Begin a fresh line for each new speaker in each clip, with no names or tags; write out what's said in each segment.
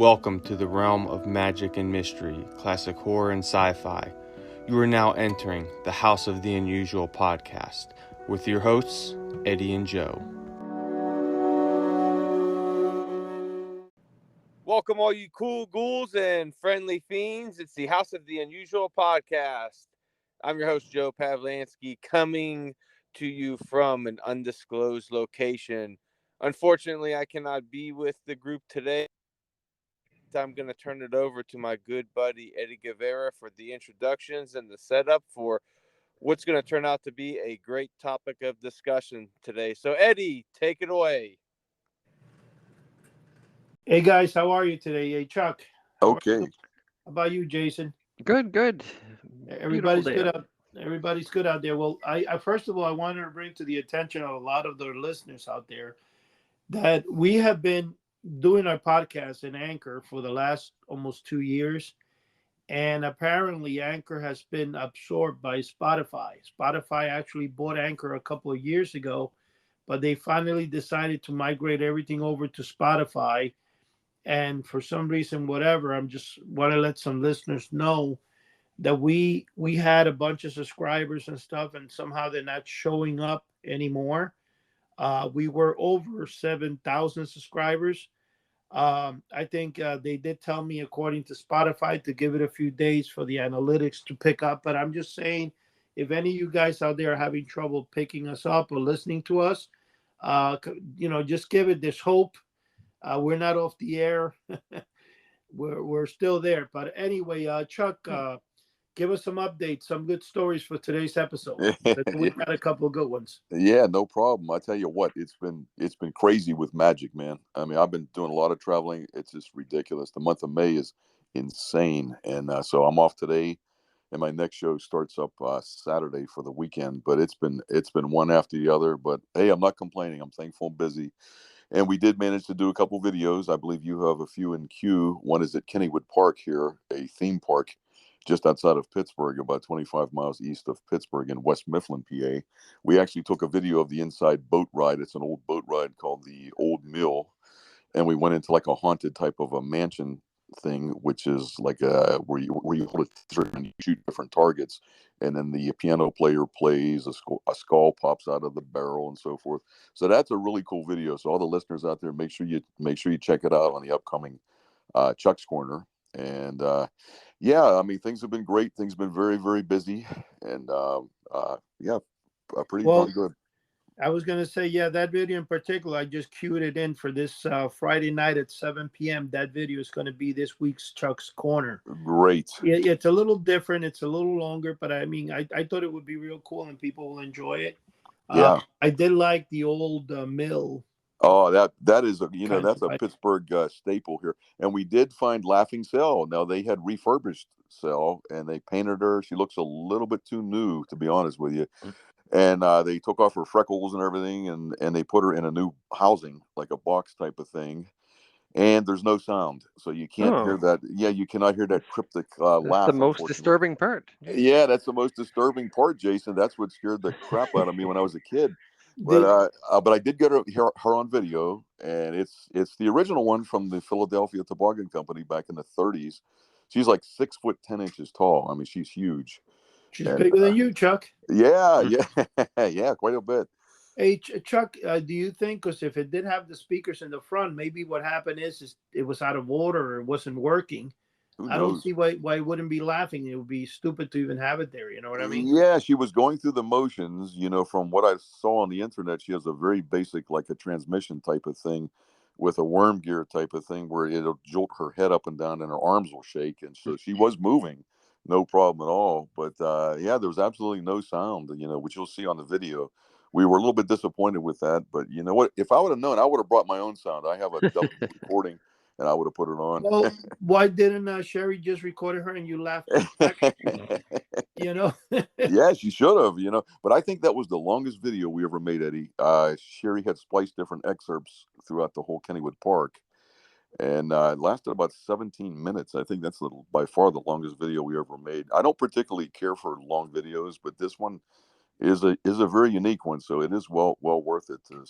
Welcome to the realm of magic and mystery, classic horror and sci-fi. You are now entering the House of the Unusual podcast with your hosts, Eddie and Joe.
Welcome, all you cool ghouls and friendly fiends. It's the House of the Unusual podcast. I'm your host, Joe Pavlansky, coming to you from an undisclosed location. Unfortunately, I cannot be with the group today. I'm going to turn it over to my good buddy, Eddie Guevara, for the introductions and the setup for what's going to turn out to be a great topic of discussion today. So, Eddie, take it away.
Hey guys, how are you today? Hey Chuck.
Okay.
How about you, Jason?
Good.
Everybody's good out. Everybody's good out there. Well, I first of all, I wanted to bring to the attention of a lot of the listeners out there that we have been doing our podcast in Anchor for the last almost 2 years, and apparently Anchor has been absorbed by Spotify. Spotify actually bought Anchor a couple of years ago, but they finally decided to migrate everything over to Spotify. And for some reason, whatever, I'm just want to let some listeners know that we had a bunch of subscribers and stuff, and somehow they're not showing up anymore. We were over 7,000 subscribers. I think they did tell me, according to Spotify, to give it a few days for the analytics to pick up. But I'm just saying, if any of you guys out there are having trouble picking us up or listening to us, just give it this hope. We're not off the air. we're still there. But anyway, Chuck, give us some updates, some good stories for today's episode. We've got a couple of good ones.
Yeah, no problem. I tell you what, it's been crazy with magic, man. I mean, I've been doing a lot of traveling. It's just ridiculous. The month of May is insane, and so I'm off today, and my next show starts up Saturday for the weekend. But it's been one after the other. But hey, I'm not complaining. I'm thankful and busy. And we did manage to do a couple videos. I believe you have a few in queue. One is at Kennywood Park here, a theme park just outside of Pittsburgh, about 25 miles east of Pittsburgh in West Mifflin, PA. We actually took a video of the inside boat ride. It's an old boat ride called the Old Mill. And we went into like a haunted type of a mansion thing, which is like where you hold a trigger and you shoot different targets, and then the piano player plays, a skull pops out of the barrel and so forth. So that's a really cool video. So all the listeners out there, make sure you check it out on the upcoming Chuck's Corner. And yeah, I mean, things have been great. Things have been very, very busy, and pretty darn good.
I was going to say, yeah, that video in particular, I just queued it in for this Friday night at 7 p.m. That video is going to be this week's Chuck's Corner.
Great.
It's a little different. It's a little longer, but I mean, I thought it would be real cool and people will enjoy it.
Yeah.
I did like the old mill.
Oh, that is that's a Pittsburgh staple here. And we did find Laughing Cell. Now, they had refurbished Cell and they painted her. She looks a little bit too new, to be honest with you. And they took off her freckles and everything, and they put her in a new housing, like a box type of thing. And there's no sound, so you can't hear that. Yeah, you cannot hear that cryptic laugh.
That's the most disturbing part.
Yeah, that's the most disturbing part, Jason. That's what scared the crap out of me when I was a kid. But I did get her on video, and it's the original one from the Philadelphia Toboggan Company back in the 30s. She's like 6'10" tall. I mean, she's huge.
She's bigger than you, Chuck.
Yeah, quite a bit.
Hey, Chuck, do you think, because if it did have the speakers in the front, maybe what happened is it was out of order or it wasn't working? I don't see why it wouldn't be laughing. It would be stupid to even have it there. You know what I mean?
Yeah, she was going through the motions. From what I saw on the internet, she has a very basic, like a transmission type of thing with a worm gear type of thing where it'll jolt her head up and down and her arms will shake. And so she was moving, no problem at all. But there was absolutely no sound, which you'll see on the video. We were a little bit disappointed with that. But you know what? If I would have known, I would have brought my own sound. I have a double recording. And I would have put it on.
Well, why didn't Sherry just record her and you laughed?
Yeah, she should have. But I think that was the longest video we ever made, Eddie. Sherry had spliced different excerpts throughout the whole Kennywood Park, and it lasted about 17 minutes. I think that's by far the longest video we ever made. I don't particularly care for long videos, but this one is a very unique one, so it is well worth it to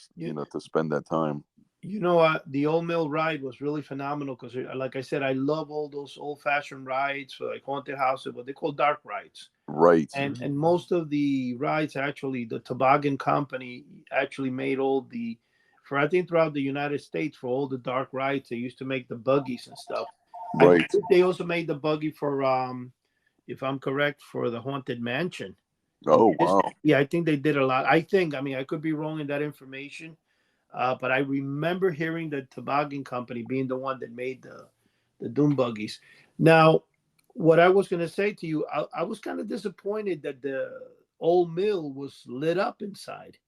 to spend that time.
You know, the Old Mill ride was really phenomenal because, like I said, I love all those old-fashioned rides, so like haunted houses, what they call dark rides.
Right.
And most of the rides, actually, the toboggan company actually made all the, for I think throughout the United States, for all the dark rides, they used to make the buggies and stuff. I
Right.
believe they also made the buggy for, if I'm correct, for the Haunted Mansion.
Oh, wow.
Yeah, I think they did a lot. I think, I mean, I could be wrong in that information, but I remember hearing the toboggan company being the one that made the doom buggies. Now, what I was going to say to you, I was kind of disappointed that the old mill was lit up inside.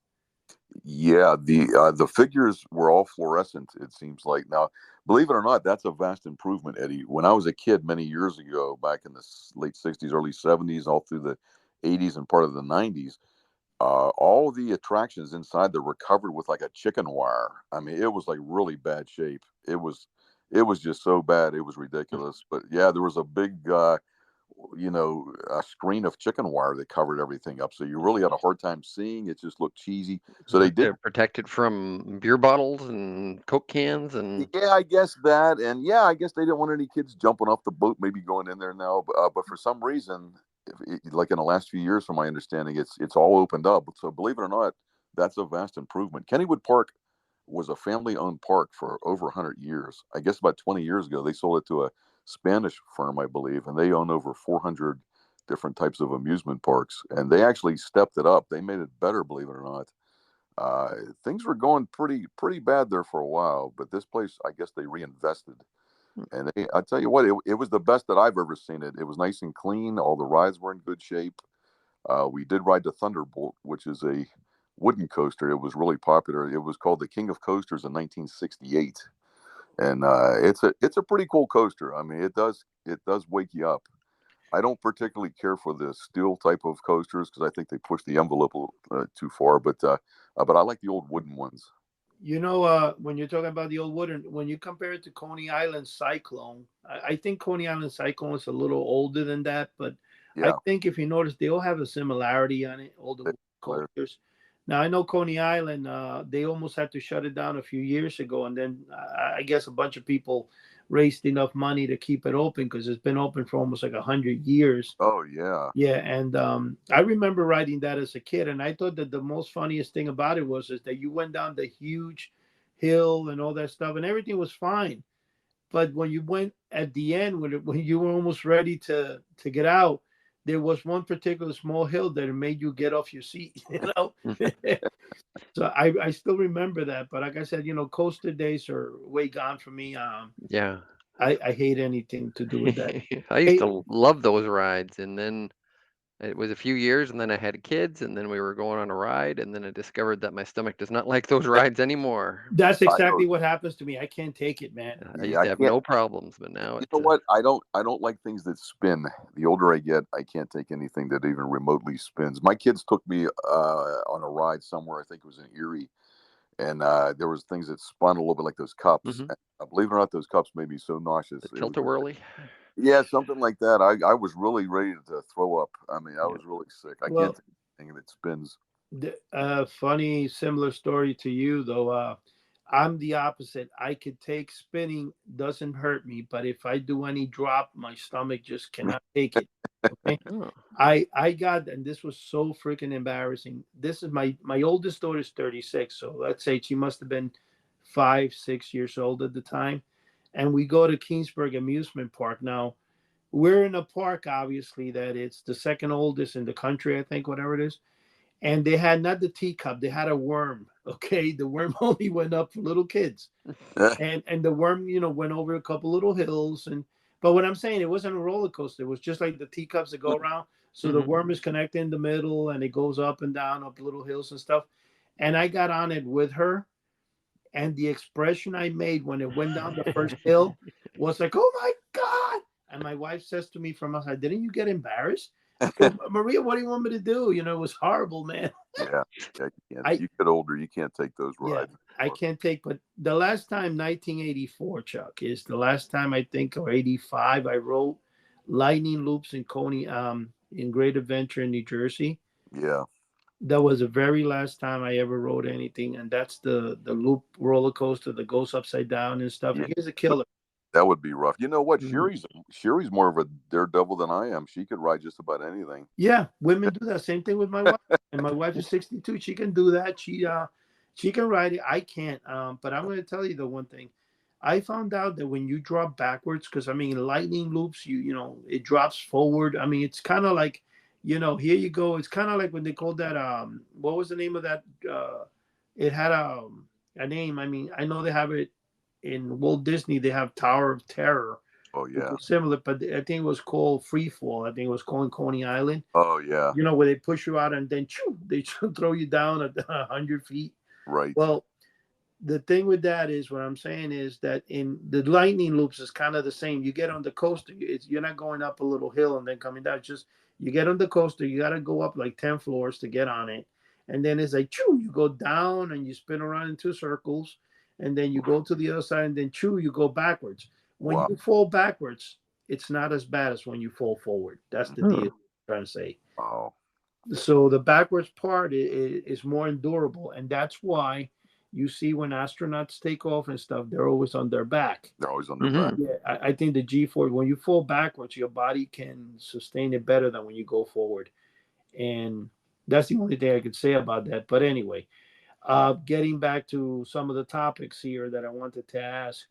Yeah, the figures were all fluorescent, it seems like. Now, believe it or not, that's a vast improvement, Eddie. When I was a kid many years ago, back in the late 60s, early 70s, all through the 80s and part of the 90s, all the attractions inside there were covered with like a chicken wire. I mean, it was like really bad shape. It was just so bad, it was ridiculous. But yeah, there was a big a screen of chicken wire that covered everything up. So you really had a hard time seeing. It just looked cheesy. So they did
protect it from beer bottles and Coke cans and.
Yeah, I guess that, and yeah, I guess they didn't want any kids jumping off the boat, maybe going in there now. But for some reason, like in the last few years, from my understanding, it's all opened up. So believe it or not, that's a vast improvement. Kennywood Park was a family-owned park for over 100 years. I guess about 20 years ago, they sold it to a Spanish firm, I believe, and they own over 400 different types of amusement parks. And they actually stepped it up. They made it better, believe it or not. Things were going pretty bad there for a while, but this place, I guess they reinvested. And I tell you what, it was the best that I've ever seen it. It was nice and clean. All the rides were in good shape. We did ride the Thunderbolt, which is a wooden coaster. It was really popular. It was called the King of Coasters in 1968, and it's a pretty cool coaster. I mean, it does wake you up. I don't particularly care for the steel type of coasters because I think they push the envelope too far. But I like the old wooden ones.
You know, when you're talking about the old wooden, when you compare it to Coney Island Cyclone, I think Coney Island Cyclone is a little older than that, but I
Yeah,
think if you notice, they all have a similarity on it, all the
they,
coasters. Now, I know Coney Island, they almost had to shut it down a few years ago, and then I guess a bunch of people raised enough money to keep it open because it's been open for almost like 100 years.
oh yeah,
Yeah, and I remember riding that as a kid, and I thought that the most funniest thing about it was is that you went down the huge hill and all that stuff, and everything was fine. But when you went at the end, when you were almost ready to get out, there was one particular small hill that made you get off your seat. So I still remember that. But like I said, coaster days are way gone for me.
Yeah.
I hate anything to do with that.
I used
Hey,
to love those rides, and then it was a few years, and then I had kids, and then we were going on a ride, and then I discovered that my stomach does not like those rides anymore.
that's
I know.
exactly what happens to me. I can't take it, man.
I
Yeah,
used
I
to have
can't.
no problems, but now
You
it's
know what? I don't like things that spin. The older I get, I can't take anything that even remotely spins. My kids took me on a ride somewhere. I think it was in Erie, and there was things that spun a little bit like those cups.
hmm
And, believe it or not, those cups made me so nauseous.
the
It was
tilt-a-whirly.
Yeah, something like that. I was really ready to throw up. I mean, I
Yeah.
was really sick. I can't
Well,
take anything that spins.
funny, similar story to you though. I'm the opposite. I could take spinning, doesn't hurt me, but if I do any drop, my stomach just cannot take it. Okay.
Oh.
I got, and this was so freaking embarrassing. This is my oldest daughter is 36, so let's say she must have been 5, 6 years old at the time, and we go to Kingsburg Amusement Park. Now we're in a park, obviously that it's the second oldest in the country, I think, whatever it is, and they had not the teacup, they had a worm. Okay, the worm only went up for little kids, and the worm, went over a couple little hills. And but what I'm saying, it wasn't a roller coaster, it was just like the teacups that go around. So the
hmm
worm is connected in the middle, and it goes up and down up little hills and stuff. And I got on it with her, and the expression I made when it went down the first hill was like, "Oh my god!" And my wife says to me from outside, "Didn't you get embarrassed?" I go, "Maria, what do you want me to do?" It was horrible, man.
Yeah, yeah. You can't.
I
You get older, you can't take those
Yeah,
rides
I
anymore.
can't take. But the last time, 1984, Chuck, is the last time I think, or 85, I wrote lightning loops in Coney, in Great Adventure in New Jersey.
Yeah,
That was the very last time I ever rode anything, and that's the loop roller coaster that goes upside down and stuff.
Yeah.
And here's a killer.
That would be rough. You know what?
Mhm.
Sherry's more of a daredevil than I am. She could ride just about anything.
Yeah, women do that. Same thing with my wife. And my wife is 62. She can do that. She can ride it. I can't. But I'm gonna tell you the one thing. I found out that when you drop backwards, because I mean lightning loops, it drops forward. I mean, it's kind of like, here you go. It's kind of like when they called that what was the name of that? It had a name. I mean, I know they have it in Walt Disney. They have Tower of Terror,
Oh
which
yeah.
was similar, but I think it was called Free Fall. I think it was called Coney Island.
Oh yeah.
Where they push you out and then they throw you down at 100 feet.
Right.
Well, the thing with that is what I'm saying is that in the lightning loops is kind of the same. You get on the coaster, you're not going up a little hill and then coming down. It's just you get on the coaster, you got to go up like 10 floors to get on it. And then it's like, choo, you go down and you spin around in two circles. And then you go to the other side and then, choo, you go backwards. When
Wow.
you fall backwards, it's not as bad as when you fall forward. That's the deal I'm trying to say.
Oh.
So the backwards part is more endurable. And that's why you see when astronauts take off and stuff, they're always on their back.
They're always on their back.
Yeah, I think the G-force, when you fall backwards, your body can sustain it better than when you go forward. And that's the only thing I could say about that. But anyway, getting back to some of the topics here that I wanted to ask.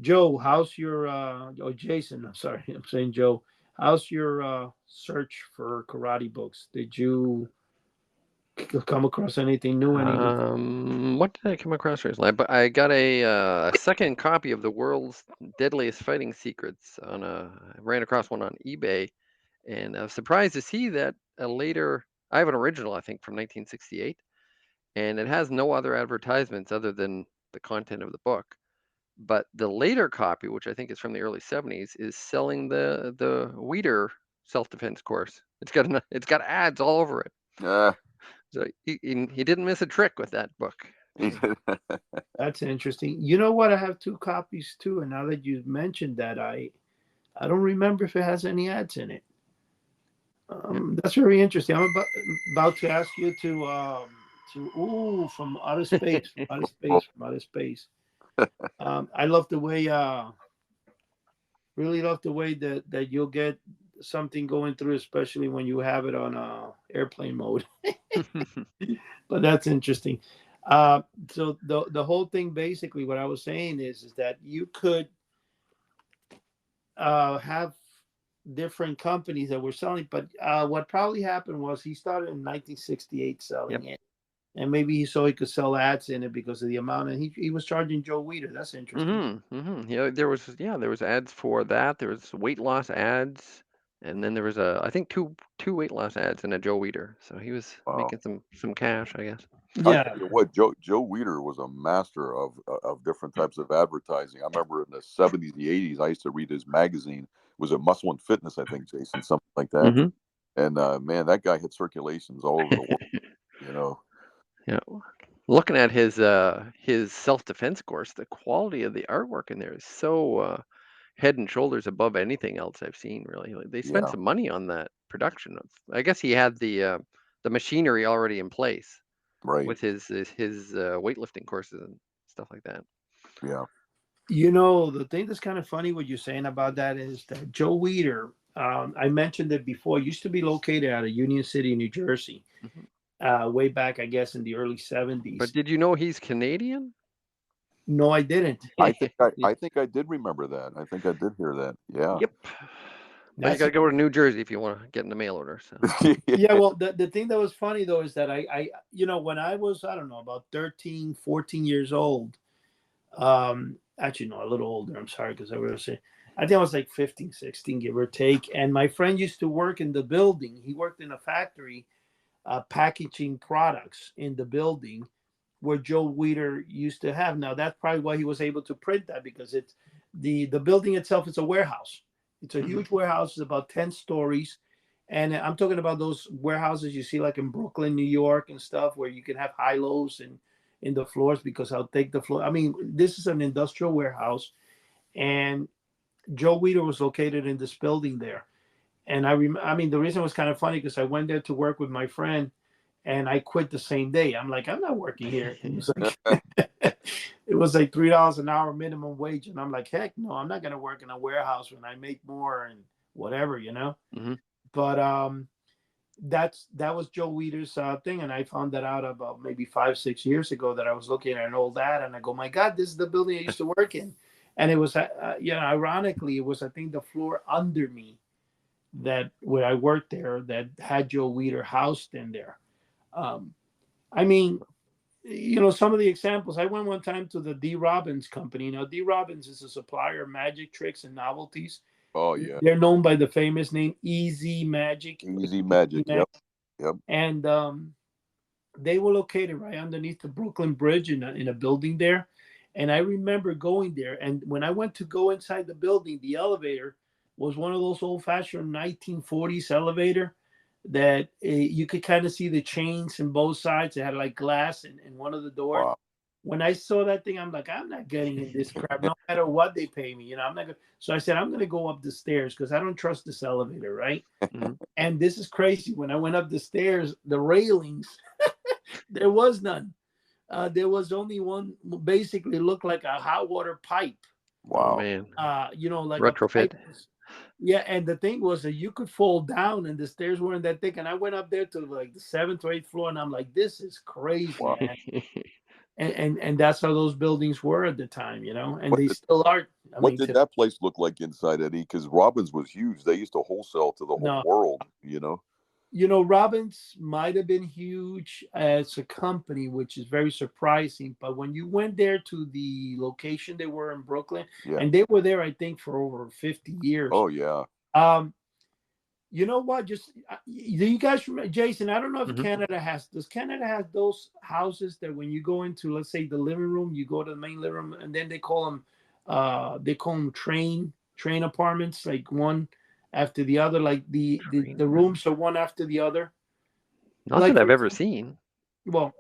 Joe, how's your, Jason, I'm sorry, I'm saying Joe, how's your search for karate books? Did you come across anything new?
What did I come across recently? But I got a second copy of the World's Deadliest Fighting Secrets I ran across one on eBay, and I was surprised to see that I have an original, I think, from 1968, and it has no other advertisements other than the content of the book. But the later copy, which I think is from the early 70s, is selling the Weeder self-defense course. It's got ads all over it.
Yeah.
So he didn't miss a trick with that book.
That's interesting. You know what? I have two copies too, and now that you mentioned that, I don't remember if it has any ads in it. That's very interesting. I'm about to ask you from outer space, from outer space, from outer space. I love the way, really love the way that you'll get something going through, especially when you have it on airplane mode. But that's interesting. So the whole thing, basically, what I was saying is that you could have different companies that were selling, but what probably happened was he started in 1968 selling it, and maybe he saw he could sell ads in it because of the amount, and he was charging Joe Weider. That's interesting.
Yeah, there was ads for that. There was weight loss ads, and then there was I think two weight loss ads and a Joe Weider. So he was making some cash, I guess.
Yeah.
I tell you what, Joe Weider was a master of different types of advertising. I remember in the 70s, the 80s, I used to read his magazine. It was it Muscle and Fitness, I think, Jason, something like that. And man, that guy hit circulations all over the world.
Yeah. Looking at his self-defense course, the quality of the artwork in there is so head and shoulders above anything else I've seen. Really, like, they spent some money on that production. I guess he had the machinery already in place,
right,
with his weightlifting courses and stuff like that.
Yeah.
The thing that's kind of funny what you're saying about that is that Joe Weider, I mentioned it before, used to be located out of Union City, New Jersey. Way back, I guess, in the early 70s.
But did you know he's Canadian?
No, I didn't.
I think I did remember that. I think I did hear that. Yeah.
Yep. But you got to go to New Jersey if you want to get in the mail order. So.
Yeah, well, the thing that was funny, though, is that I when I was, I don't know, about 13, 14 years old, actually, no, a little older, I'm sorry, because I think I was like 15, 16, give or take. And my friend used to work in the building. He worked in a factory packaging products in the building where Joe Weider used to have. Now, that's probably why he was able to print that, because it's the building itself is a warehouse. It's a huge warehouse. It's about 10 stories. And I'm talking about those warehouses you see like in Brooklyn, New York and stuff, where you can have high-lows in the floors because how thick the floor. I mean, this is an industrial warehouse. And Joe Weider was located in this building there. And I mean, the reason was kind of funny because I went there to work with my friend, and I quit the same day. I'm like, I'm not working here. It was like it was like $3 an hour minimum wage, and I'm like, heck no, I'm not gonna work in a warehouse when I make more and whatever, you know.
Mm-hmm.
But that was Joe Weider's thing, and I found that out about maybe 5-6 years ago that I was looking at an old ad, and I go, my God, this is the building I used to work in, and it was ironically, it was I think the floor under me that where I worked there that had Joe Weider housed in there. I mean, some of the examples. I went one time to the D. Robbins company. Now, D. Robbins is a supplier of magic tricks and novelties.
Oh yeah.
They're known by the famous name Easy Magic.
Easy Magic. Yep.
And they were located right underneath the Brooklyn Bridge in a building there. And I remember going there. And when I went to go inside the building, the elevator was one of those old-fashioned 1940s elevator that you could kind of see the chains in both sides. It had like glass in one of the doors.
Wow.
When I saw that thing, I'm like, I'm not getting in this crap, no matter what they pay me. I'm not gonna. So I said, I'm gonna go up the stairs because I don't trust this elevator, right?
Mm-hmm.
And this is crazy. When I went up the stairs, the railings, there was none. There was only one. Basically, looked like a hot water pipe.
Wow.
Oh, man.
Like
retrofit.
Yeah, and the thing was that you could fall down, and the stairs weren't that thick. And I went up there to like the 7th or 8th floor, and I'm like, this is crazy,
Wow.
man. And that's how those buildings were at the time, and they still are.
What did that place look like inside, Eddie? Because Robbins was huge. They used to wholesale to the whole world,
Robbins might have been huge as a company, which is very surprising. But when you went there to the location they were in Brooklyn, and they were there, I think, for over 50 years.
Oh, yeah.
You know what? Do you guys remember, Jason? I don't know if
Mm-hmm.
does Canada have those houses that when you go into, let's say, the living room, you go to the main living room, and then they call them train apartments, like one after the other, like the rooms are one after the other.
Not that I've ever seen.
Well,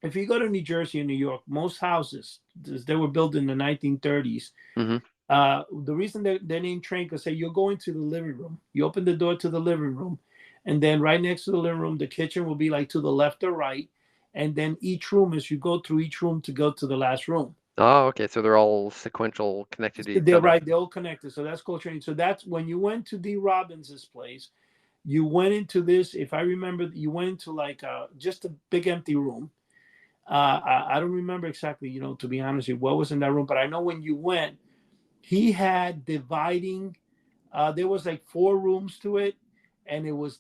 if you go to New Jersey and New York, most houses, they were built in the 1930s.
Mm-hmm.
The reason they're named train, because say you'll go into the living room, you open the door to the living room, and then right next to the living room, the kitchen will be like to the left or right, and then each room, as you go through each room to go to the last room.
Oh, okay. So they're all sequential, connected to each other.
They're right. They're all connected. So that's called training. So that's when you went to D. Robbins's place, you went into this. If I remember, you went into like just a big empty room. I don't remember exactly, to be honest with you, what was in that room, but I know when you went, he had dividing. There was like 4 rooms to it, and it was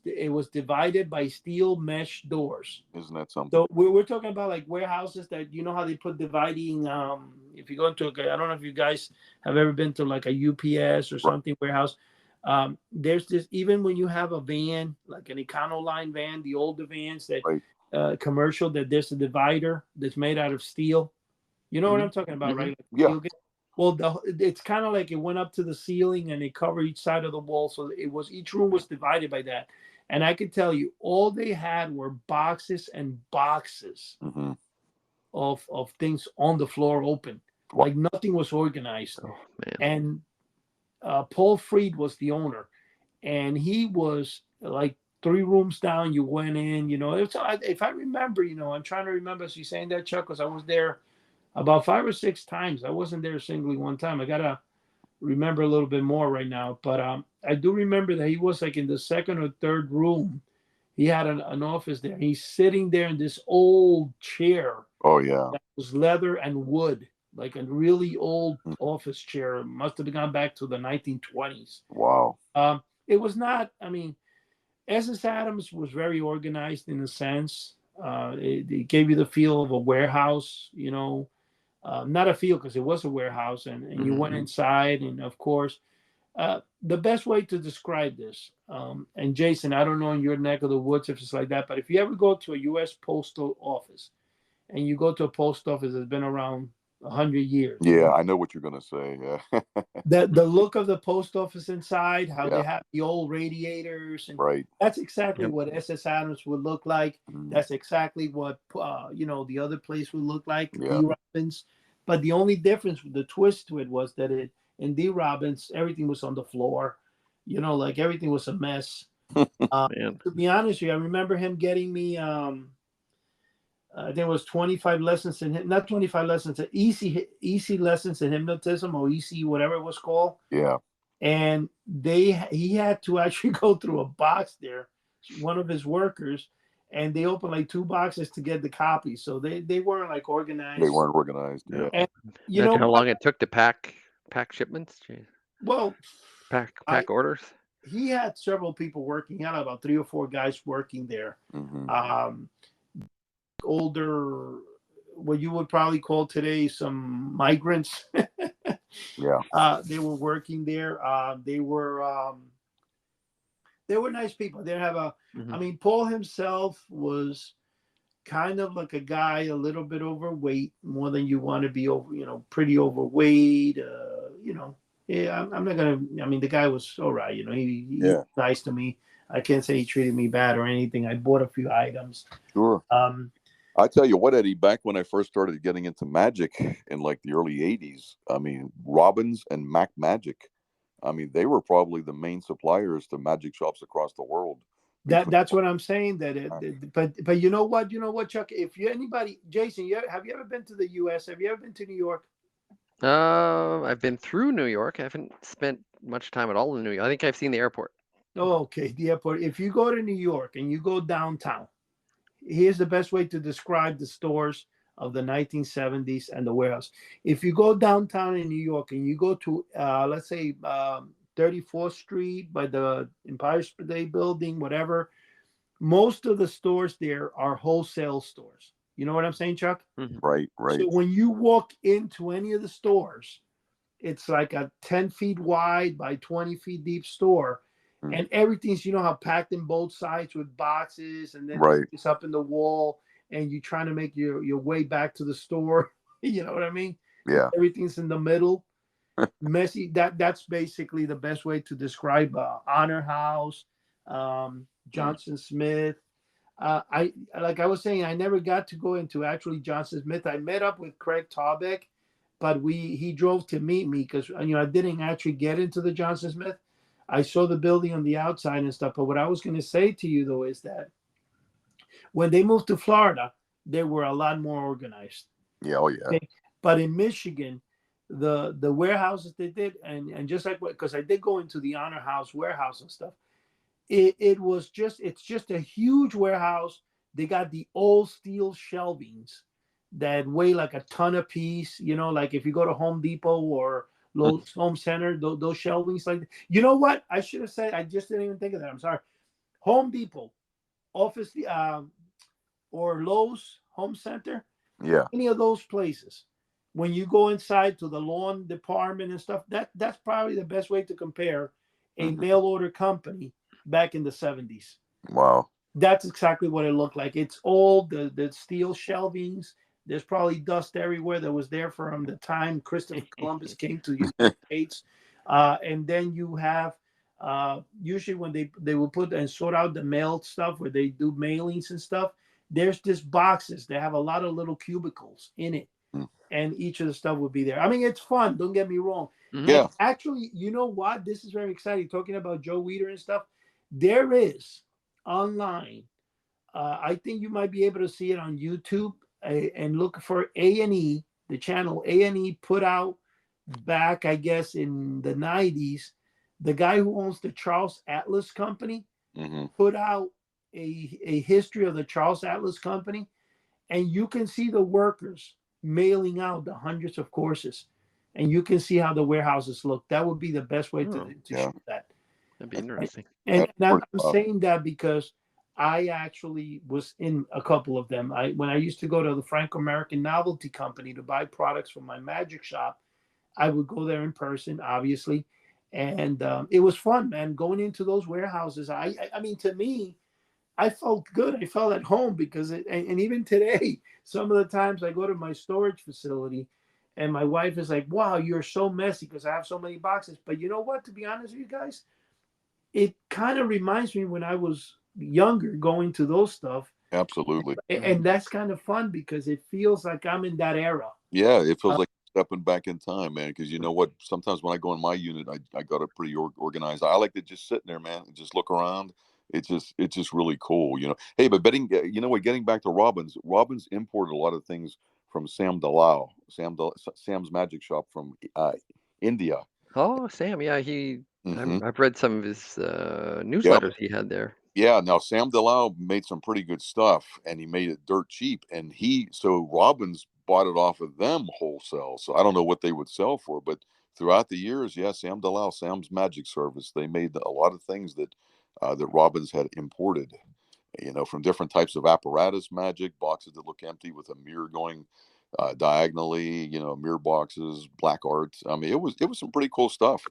divided by steel mesh doors.
Isn't that something?
So we're talking about like warehouses that how they put dividing. If you go into I don't know if you guys have ever been to like a UPS or something warehouse. There's this, even when you have a van, like an Econoline van, the older vans that commercial, that there's a divider that's made out of steel. You know what I'm talking about, right? Like well, it's kind of like it went up to the ceiling and it covered each side of the wall. So each room was divided by that. And I can tell you, all they had were boxes and boxes of things on the floor open. Wow. Like nothing was organized.
Oh, man.
And Paul Freed was the owner. And he was like 3 rooms down. You went in, if I remember, I'm trying to remember as you're saying that, Chuck, because I was there about 5 or 6 times. I wasn't there singly one time. I gotta remember a little bit more right now, but I do remember that he was like in the 2nd or 3rd room. He had an office there. He's sitting there in this old chair.
Oh yeah,
that was leather and wood, like a really old office chair. It must have gone back to the 1920s.
Wow.
It was not. I mean, SS Adams was very organized in a sense. It gave you the feel of a warehouse, not a feel because it was a warehouse, and you went inside, and of course, the best way to describe this, and Jason, I don't know in your neck of the woods if it's like that, but if you ever go to a U.S. postal office, and you go to a post office that's been around 100 years.
Yeah, I know what you're gonna say. Yeah.
the look of the post office inside, how they have the old radiators, and that's exactly what SS Adams would look like. That's exactly what the other place would look like, D. Robbins. But the only difference, the twist to it, was that in D. Robbins, everything was on the floor. Like everything was a mess.
Man.
To be honest with you, I remember him getting me. There was 25 lessons in not 25 lessons, easy lessons in hypnotism, or EC, whatever it was called.
Yeah.
And he had to actually go through a box there, one of his workers, and they opened like 2 boxes to get the copies. So they weren't like organized.
They weren't organized. Yeah.
And you
Imagine
know
how long it took to pack shipments. Jeez.
Well,
pack orders.
He had several people working. He had about 3 or 4 guys working there.
Mm-hmm.
Older, what you would probably call today some migrants.
Yeah.
They were working there. They were nice people. They have a. I mean, Paul himself was kind of like a guy a little bit overweight, more than you want to be over. Pretty overweight. Yeah, I'm not gonna. I mean, the guy was all right. He was nice to me. I can't say he treated me bad or anything. I bought a few items.
Sure. I tell you what, Eddie, back when I first started getting into magic in like the early 80s, I mean, Robbins and Mac Magic, I mean, they were probably the main suppliers to magic shops across the world.
That's what I'm saying. But you know what, Chuck? If you anybody, Jason, have you ever been to the U.S.? Have you ever been to New York?
I've been through New York. I haven't spent much time at all in New York. I think I've seen the airport.
Oh, okay, the airport. If you go to New York and you go downtown, here's the best way to describe the stores of the 1970s and the warehouse. If you go downtown in New York and you go to, let's say, 34th Street by the Empire State Building, whatever, most of the stores there are wholesale stores. You know what I'm saying, Chuck?
Right.
So when you walk into any of the stores, it's like a 10 feet wide by 20 feet deep store. And everything's, how packed in both sides with boxes, and then it's up in the wall, and you're trying to make your way back to the store. You know what I mean?
Yeah.
Everything's in the middle. Messy. That's basically the best way to describe Honor House, Johnson Smith. I was saying, I never got to go into actually Johnson Smith. I met up with Craig Taubeck, but he drove to meet me because I didn't actually get into the Johnson Smith. I saw the building on the outside and stuff. But what I was going to say to you, though, is that when they moved to Florida, they were a lot more organized.
Yeah. Oh, yeah. Okay?
But in Michigan, the warehouses they did, and just like because I did go into the Honor House warehouse and stuff, it's just a huge warehouse. They got the old steel shelvings that weigh like a ton a piece. Like if you go to Home Depot or Lowe's Home Center, those shelvings, like, you know what? I should have said, I just didn't even think of that. I'm sorry. Home Depot, office, or Lowe's Home Center.
Yeah.
Any of those places. When you go inside to the lawn department and stuff, that's probably the best way to compare a mail order company back in the 70s.
Wow.
That's exactly what it looked like. It's old, the steel shelvings. There's probably dust everywhere that was there from the time Christopher Columbus came to the United States. And then you have, usually when they will put and sort out the mail stuff where they do mailings and stuff, there's just boxes. They have a lot of little cubicles in it. And each of the stuff would be there. I mean, it's fun. Don't get me wrong.
Yeah.
Actually, you know what? This is very exciting. Talking about Joe Weider and stuff. There is online. I think you might be able to see it on YouTube and look for A&E, the channel A&E put out back, I guess, in the 90s. The guy who owns the Charles Atlas Company put out a history of the Charles Atlas Company. And you can see the workers mailing out the hundreds of courses, and you can see how the warehouses look. That would be the best way to shoot that.
That'd be interesting.
And I'm saying that because I actually was in a couple of them. When I used to go to the Franco-American Novelty Company to buy products for my magic shop, I would go there in person, obviously, and it was fun, man. Going into those warehouses, I mean, to me, I felt good. I felt at home because and even today, some of the times I go to my storage facility and my wife is like, wow, you're so messy because I have so many boxes. But you know what? To be honest with you guys, it kind of reminds me when I was younger going to those stuff.
Absolutely.
And that's kind of fun because it feels like I'm in that era.
Yeah, it feels like stepping back in time, man, because you know what? Sometimes when I go in my unit, I got it pretty organized. I like to just sit in there, man, and just look around. it's just really cool, you know. Hey, but you know what? Getting back to Robbins imported a lot of things from Sam's Magic Shop from India.
Oh, Sam, yeah, I've read some of his
Yeah,
newsletters he had there.
yeah. Now Sam Delau made some pretty good stuff, and he made it dirt cheap. And so Robbins bought it off of them wholesale. So I don't know what they would sell for, but throughout the years, yeah, Sam's Magic Service, they made a lot of things that Robbins had imported. You know, from different types of apparatus magic, boxes that look empty with a mirror going diagonally. You know, mirror boxes, black art. I mean, it was some pretty cool stuff.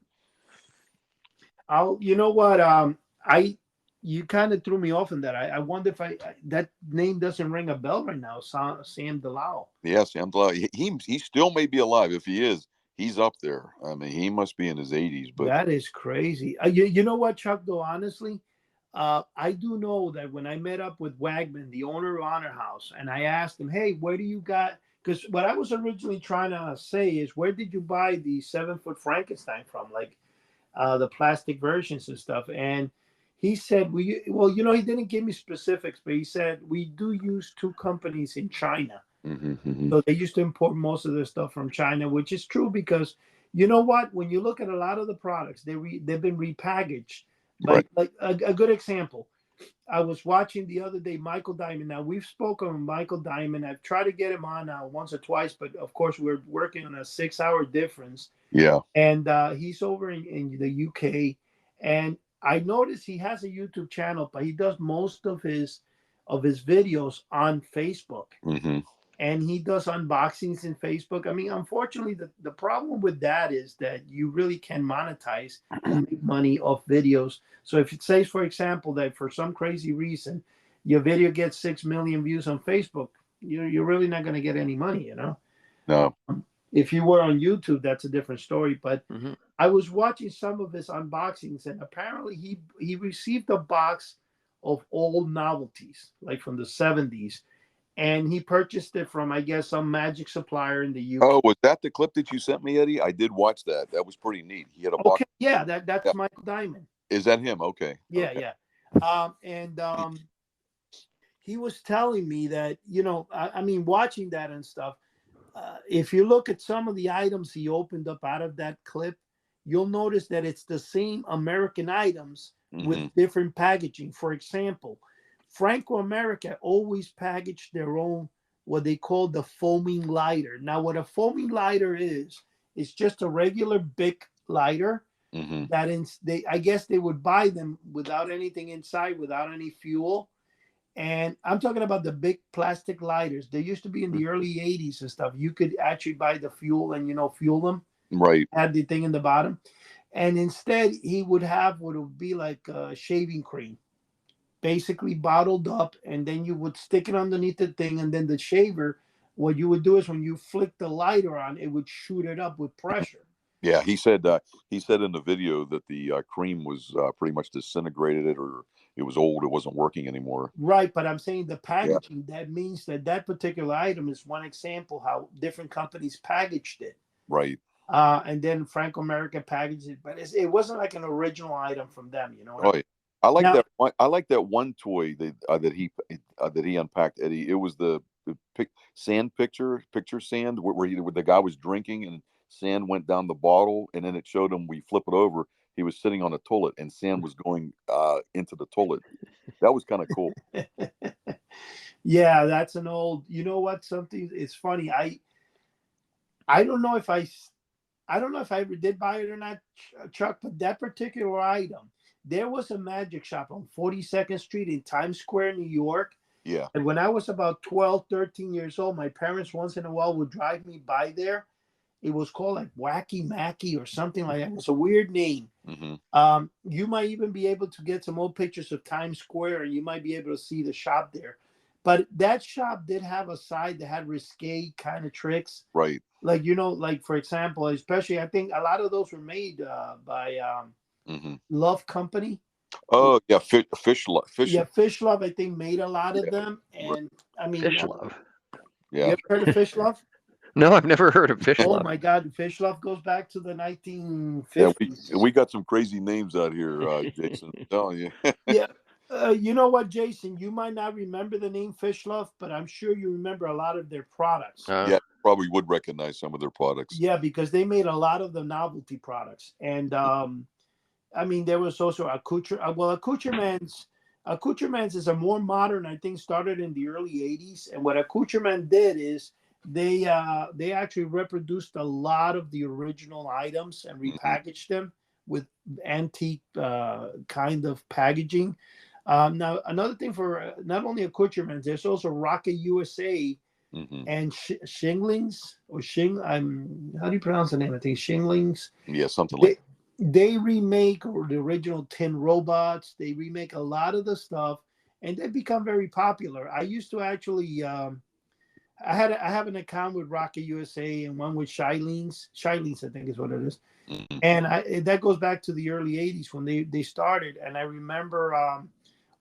You know what? You kind of threw me off in that. I wonder if that name doesn't ring a bell right now. Sam Delau.
Yeah, Sam Delau. He still may be alive. If he is, he's up there. I mean, he must be in his 80s. But
that is crazy. You know what, Chuck? Though honestly, I do know that when I met up with Wagman, the owner of Honor House, and I asked him, "Hey, where do you got?" Because what I was originally trying to say is, where did you buy the 7-foot Frankenstein from? Like the plastic versions and stuff. And he said, well, you know, he didn't give me specifics, but he said, we do use 2 companies in China. So they used to import most of their stuff from China, which is true because you know what? When you look at a lot of the products, they've been repackaged. But like a good example, I was watching the other day Michael Diamond. Now we've spoken on Michael Diamond. I've tried to get him on once or twice, but of course we're working on a 6-hour difference.
Yeah.
And he's over in the UK, and I noticed he has a YouTube channel, but he does most of his videos on Facebook. And he does unboxings in Facebook. I mean, unfortunately, the problem with that is that you really can monetize and make money off videos. So if it says, for example, that for some crazy reason your video gets 6 million views on Facebook, you're really not going to get any money, you know?
No.
If you were on YouTube, that's a different story. But I was watching some of his unboxings, and apparently he received a box of old novelties, like from the 70s. And he purchased it from, I guess, some magic supplier in the UK.
Oh, was that the clip that you sent me, Eddie? I did watch that. That was pretty neat. He had a box.
Okay, yeah, that's Michael Diamond.
Is that him? Okay.
Yeah,
okay.
yeah. He was telling me that, you know, I mean, watching that and stuff, if you look at some of the items he opened up out of that clip, you'll notice that it's the same American items with different packaging. For example, Franco America always packaged their own, what they call the foaming lighter. Now, what a foaming lighter is just a regular Bic lighter I guess they would buy them without anything inside, without any fuel. And I'm talking about the big plastic lighters. They used to be in the early 80s and stuff. You could actually buy the fuel and, you know, fuel them.
Right.
Had the thing in the bottom. And instead, he would have what would be like shaving cream, basically bottled up. And then you would stick it underneath the thing. And then the shaver, what you would do is when you flick the lighter on, it would shoot it up with pressure.
Yeah, he said in the video that the cream was pretty much disintegrated, or it was old, it wasn't working anymore.
Right, but I'm saying the packaging, that means that particular item is one example how different companies packaged it.
Right.
And then Franco America packaged it, but it wasn't like an original item from them, you know.
Yeah. I like that one toy that he unpacked, Eddie. It was the sand picture sand where the guy was drinking and sand went down the bottle, and then it showed him, we flip it over, he was sitting on a toilet and sand was going into the toilet. That was kind of cool.
Yeah, that's an old, you know what, something, it's funny. I don't know if I ever did buy it or not, Chuck, but that particular item, there was a magic shop on 42nd Street in Times Square, New York.
Yeah.
And when I was about 12, 13 years old, my parents once in a while would drive me by there. It was called like Wacky Macky or something like that. It was a weird name. You might even be able to get some old pictures of Times Square, and you might be able to see the shop there. But that shop did have a side that had risque kind of tricks.
Right.
Like, you know, like, for example, especially, I think a lot of those were made by Love Company.
Oh, yeah, Fish Love.
Yeah, Fish Love, I think, made a lot of them. And, I mean...
Fish Love.
Yeah.
You ever heard of Fish Love?
No, I've never heard of Fish Love.
Oh my God, Fish Love goes back to the 1950s.
Yeah, we got some crazy names out here, Jason. I'm telling you.
Yeah. You know what, Jason? You might not remember the name Fish Love, but I'm sure you remember a lot of their products.
Yeah, probably would recognize some of their products.
Yeah, because they made a lot of the novelty products, and I mean, there was also accoutrements is a more modern. I think started in the early '80s, and what accoutrement did is they actually reproduced a lot of the original items and
Mm-hmm.
repackaged them with antique kind of packaging. Now, another thing for not only accoutrements, there's also Rocket USA
Mm-hmm.
and Shinglings or how do you pronounce the name? I think Shinglings.
Yeah, something
They,
like.
they remake the original Tin Robots. They remake a lot of the stuff, and they've become very popular. I used to actually, I have an account with Rocket USA and one with Shilings. Shilings, I think is what it is.
Mm-hmm.
And that goes back to the early '80s when they started. And I remember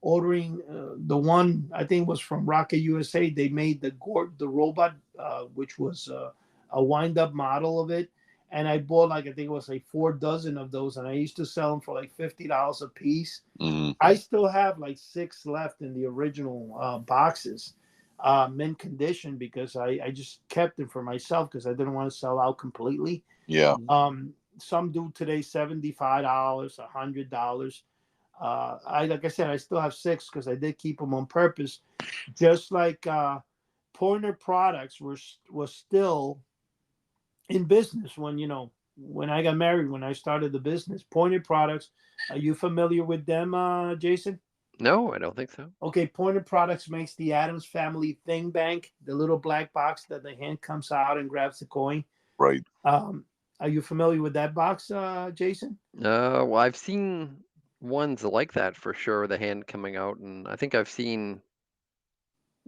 ordering the one I think was from Rocket USA. They made the robot, which was a wind up model of it, and I bought like I think it was like 4 dozen of those, and I used to sell them for like $50 a piece.
Mm-hmm.
I still have like 6 left in the original boxes, mint condition, because I just kept them for myself because I didn't want to sell out completely.
Yeah.
Some do today $75, $100. Like I said, I still have 6 because I did keep them on purpose. Just like Pointer Products was still in business when I got married, when I started the business. Pointer Products, are you familiar with them, Jason?
No, I don't think so.
Okay, Pointer Products makes the Adams Family Thing Bank, the little black box that the hand comes out and grabs the coin.
Right.
Are you familiar with that box, Jason?
Well, I've seen ones like that for sure, the hand coming out, and I think I've seen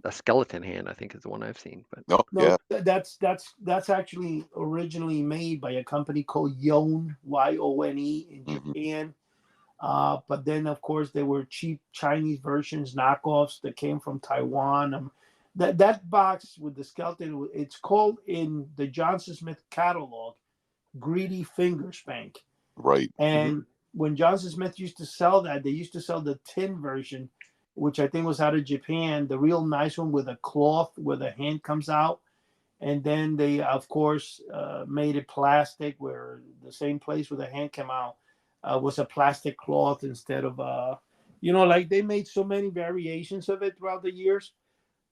a skeleton hand, I think is the one I've seen. But
No.
No,
Yeah.
that's actually originally made by a company called Yone, Yone, in
Mm-hmm.
Japan. But then, of course, there were cheap Chinese versions, knockoffs that came from Taiwan. That box with the skeleton, it's called in the Johnson Smith catalog, Greedy Fingers Bank.
Right.
And when Johnson Smith used to sell that, they used to sell the tin version, which I think was out of Japan, the real nice one with a cloth where the hand comes out. And then they, of course, made it plastic, where the same place where the hand came out was a plastic cloth instead of, like they made so many variations of it throughout the years.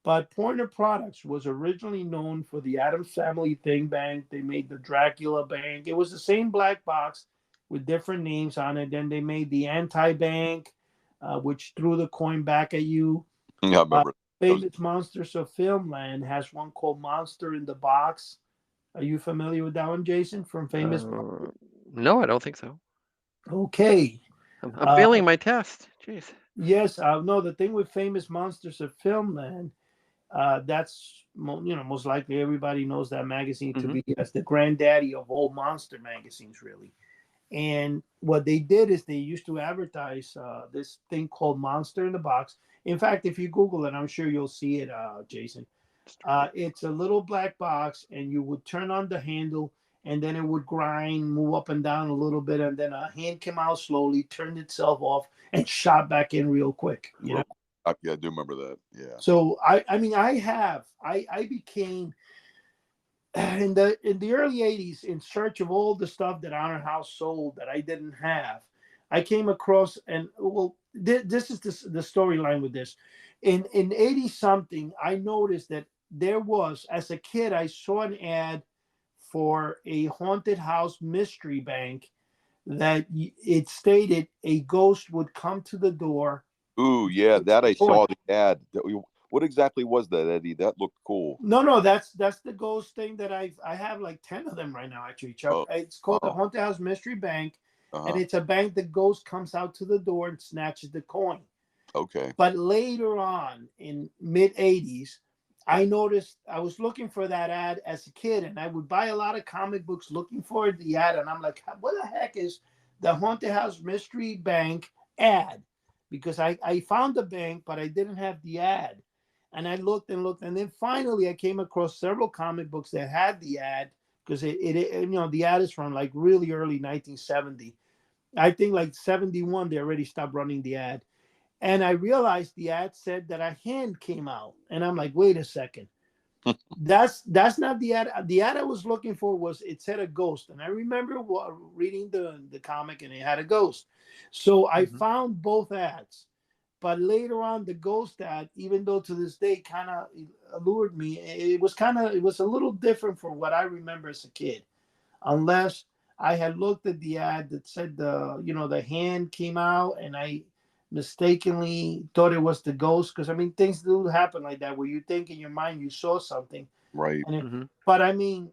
But Pointer Products was originally known for the Adams Family Thing Bank. They made the Dracula Bank. It was the same black box with different names on it. Then they made the Anti Bank, which threw the coin back at you.
Yeah, I remember.
Famous Monsters of Filmland has one called Monster in the Box. Are you familiar with that one, Jason, from Famous?
No, I don't think so.
Okay.
I'm failing my test. Jeez.
Yes, no, the thing with Famous Monsters of Filmland, that's most likely everybody knows that magazine to be as the granddaddy of all monster magazines, really. And what they did is they used to advertise this thing called Monster in the Box. In fact, if you Google it, I'm sure you'll see it, Jason. It's a little black box, and you would turn on the handle, and then it would grind, move up and down a little bit, and then a hand came out slowly, turned itself off, and shot back in real quick.
Yeah, I do remember that. Yeah.
So I mean, I became in the early '80s in search of all the stuff that Honor House sold that I didn't have. I came across, and well, this is the storyline with this. In '80 something, I noticed that there was, as a kid, I saw an ad for a haunted house mystery bank that it stated a ghost would come to the door.
Ooh, yeah, that I saw the ad. What exactly was that, Eddie? That looked cool.
No, that's the ghost thing that I have like 10 of them right now, actually, Chuck.
Oh.
It's called the Haunted House Mystery Bank, and it's a bank that ghost comes out to the door and snatches the coin.
Okay.
But later on in mid '80s, I noticed I was looking for that ad as a kid, and I would buy a lot of comic books looking for the ad, and I'm like, what the heck is the Haunted House Mystery Bank ad? Because I found the bank, but I didn't have the ad. And I looked and looked, and then finally I came across several comic books that had the ad, because the ad is from like really early 1970. I think like 71 they already stopped running the ad. And I realized the ad said that a hand came out. And I'm like, wait a second. That's not the ad. The ad I was looking for was, it said a ghost. And I remember reading the comic, and it had a ghost. So I found both ads. But later on, the ghost ad, even though to this day kind of allured me, it was a little different from what I remember as a kid. Unless I had looked at the ad that said the hand came out, and I mistakenly thought it was the ghost, because I mean, things do happen like that where you think in your mind you saw something,
Right.
but I mean,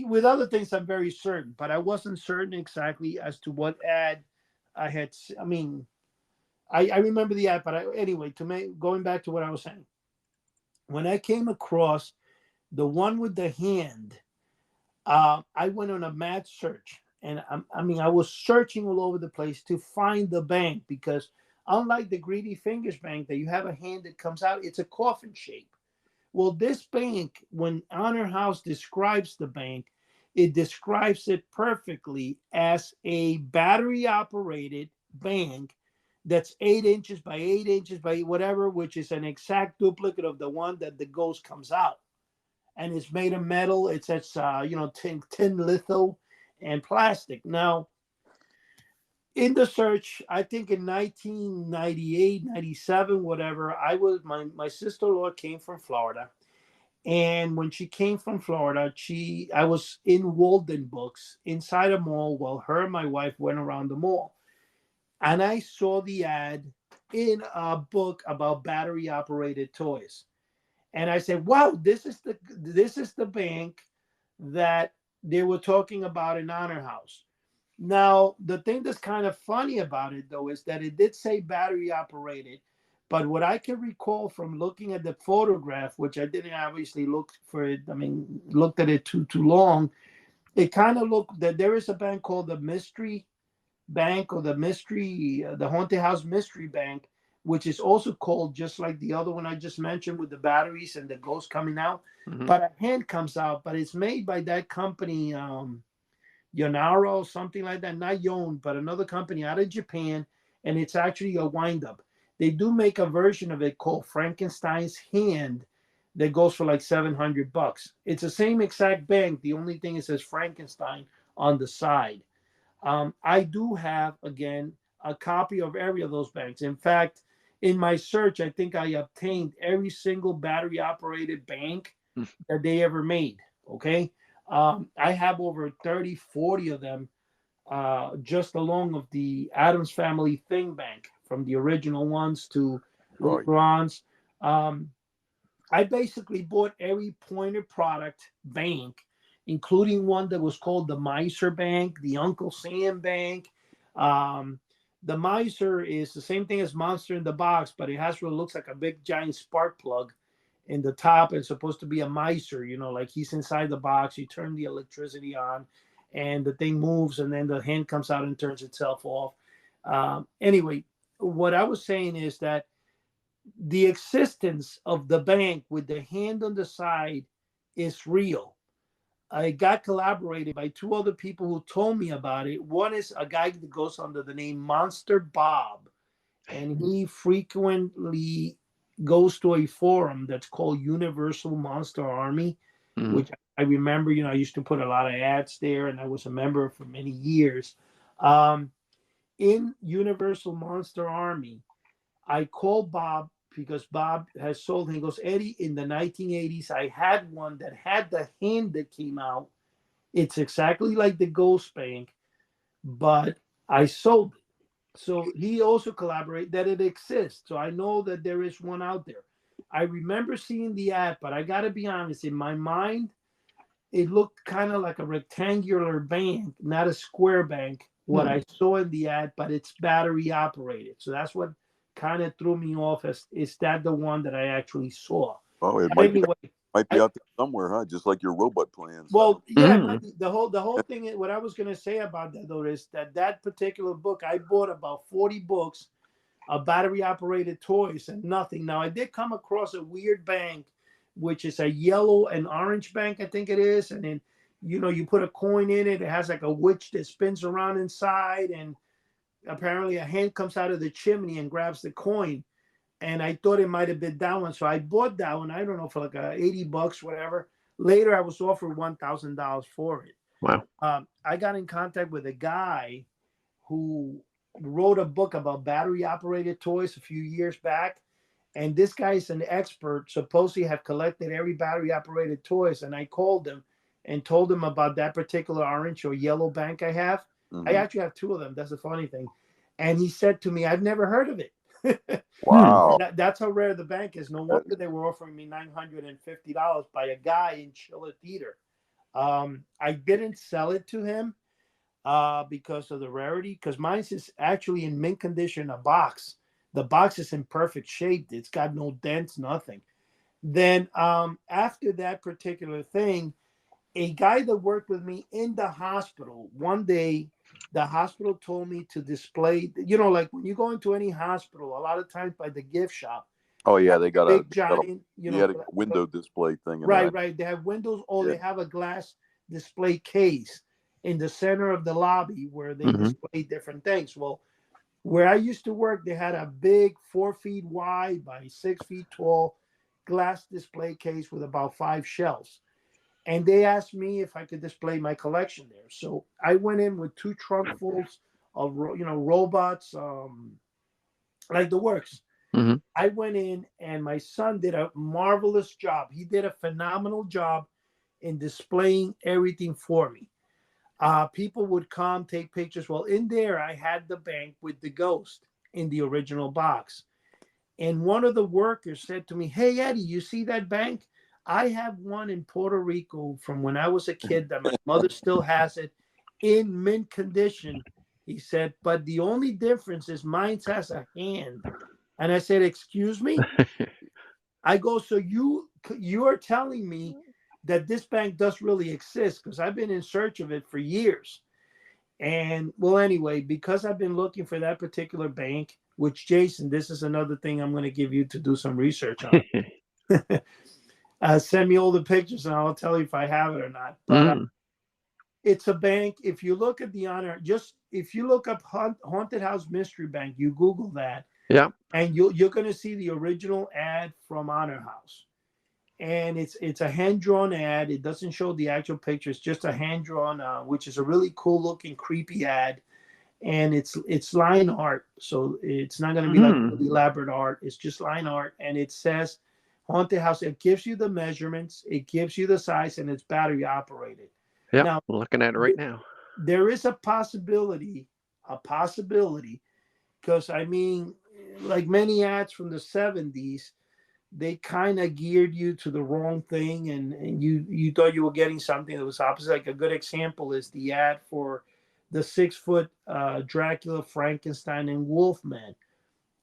with other things I'm very certain, but I wasn't certain exactly as to what ad I had. I mean, I remember the ad, but anyway, going back to what I was saying, when I came across the one with the hand, I went on a mad search, and I was searching all over the place to find the bank, because unlike the Greedy Fingers Bank that you have a hand that comes out, it's a coffin shape. Well, this bank, when Honor House describes the bank, it describes it perfectly as a battery operated bank that's 8 inches by 8 inches by whatever, which is an exact duplicate of the one that the ghost comes out. And it's made of metal. It's tin litho and plastic. Now, in the search, I think in 1998, 97, whatever, my sister-in-law came from Florida. And when she came from Florida, I was in Walden Books inside a mall while her and my wife went around the mall. And I saw the ad in a book about battery operated toys. And I said, wow, this is the bank that they were talking about in Honor House. Now, the thing that's kind of funny about it, though, is that it did say battery operated. But what I can recall from looking at the photograph, which I didn't obviously look for it, looked at it too long, it kind of looked that there is a bank called the Mystery Bank, or the Haunted House Mystery Bank, which is also called just like the other one I just mentioned with the batteries and the ghost coming out. But a hand comes out, but it's made by that company, Yonaro, something like that, not Yon, but another company out of Japan, and it's actually a wind-up. They do make a version of it called Frankenstein's Hand that goes for like $700. It's the same exact bank. The only thing, it says Frankenstein on the side. I do have, again, a copy of every of those banks. In fact, in my search, I think I obtained every single battery-operated bank that they ever made, okay? I have over 30, 40 of them, just along of the Addams Family Thing Bank, from the original ones to later ons. I basically bought every Pointer product bank, including one that was called the Miser Bank, the Uncle Sam Bank. The Miser is the same thing as Monster in the Box, but it has what looks like a big giant spark plug in the top. It's supposed to be a miser, like he's inside the box. You turn the electricity on and the thing moves, and then the hand comes out and turns itself off. Anyway, what I was saying is that the existence of the bank with the hand on the side is real. I got collaborated by two other people who told me about it. One is a guy that goes under the name Monster Bob, and he frequently goes to a forum that's called Universal Monster Army, which I remember, I used to put a lot of ads there, and I was a member for many years. In Universal Monster Army, I called Bob because Bob has sold. He goes, Eddie, in the 1980s, I had one that had the hand that came out. It's exactly like the Ghost Bank, but I sold it. So he also collaborated that it exists. So I know that there is one out there. I remember seeing the ad, but I got to be honest, in my mind, it looked kind of like a rectangular bank, not a square bank, what I saw in the ad, but it's battery operated. So that's what kind of threw me off. Is that the one that I actually saw?
Oh, it
might be
out there somewhere, huh? Just like your robot plans.
Well, yeah, the whole thing. What I was going to say about that, though, is that particular book, I bought about 40 books of battery operated toys and nothing. Now, I did come across a weird bank, which is a yellow and orange bank, I think it is, and then you put a coin in it. It has like a witch that spins around inside, and apparently a hand comes out of the chimney and grabs the coin. And I thought it might have been that one. So I bought that one, I don't know, for like $80, whatever. Later, I was offered $1,000 for it.
Wow.
I got in contact with a guy who wrote a book about battery operated toys a few years back. And this guy is an expert, supposedly have collected every battery operated toys. And I called him and told him about that particular orange or yellow bank I have.
Mhm.
I actually have two of them. That's the funny thing. And he said to me, I've never heard of it.
Wow.
That's how rare the bank is. No wonder they were offering me $950 by a guy in Chilla Theater. I didn't sell it to him because of the rarity, because mine is actually in mint condition, a box. The box is in perfect shape. It's got no dents, nothing. Then after that particular thing, a guy that worked with me in the hospital, one day, the hospital told me to display, like when you go into any hospital, a lot of times by the gift shop.
Oh yeah, they got
big giant,
a window display thing.
Right. They have windows, or they have a glass display case in the center of the lobby where they display different things. Well, where I used to work, they had a big 4 feet wide by 6 feet tall glass display case with about 5 shelves. And they asked me if I could display my collection there. So I went in with 2 trunkfuls of, robots, like the works.
Mm-hmm.
I went in, and my son did a marvelous job. He did a phenomenal job in displaying everything for me. People would come, take pictures. Well, in there, I had the bank with the ghost in the original box. And one of the workers said to me, "Hey, Eddie, you see that bank? I have one in Puerto Rico from when I was a kid that my mother still has it in mint condition." He said, "But the only difference is mine has a hand." And I said, "Excuse me?" I go, "So you are telling me that this bank does really exist? Because I've been in search of it for years." And well, anyway, because I've been looking for that particular bank, which, Jason, this is another thing I'm going to give you to do some research on. Send me all the pictures and I'll tell you if I have it or not. But it's a bank. If you look at the honor, if you look up Haunted House Mystery Bank, you Google that.
Yeah.
And you're going to see the original ad from Honor House. And it's a hand-drawn ad. It doesn't show the actual picture. It's just a hand-drawn, which is a really cool-looking, creepy ad. And it's line art. So it's not going to be like really elaborate art. It's just line art. And it says Haunted House. It gives you the measurements. It gives you the size, and it's battery operated.
Yeah,
now,
I'm looking at it right now.
There is a possibility, because I mean, like many ads from the 70s, they kind of geared you to the wrong thing, and you thought you were getting something that was opposite. Like a good example is the ad for the 6-foot Dracula, Frankenstein, and Wolfman.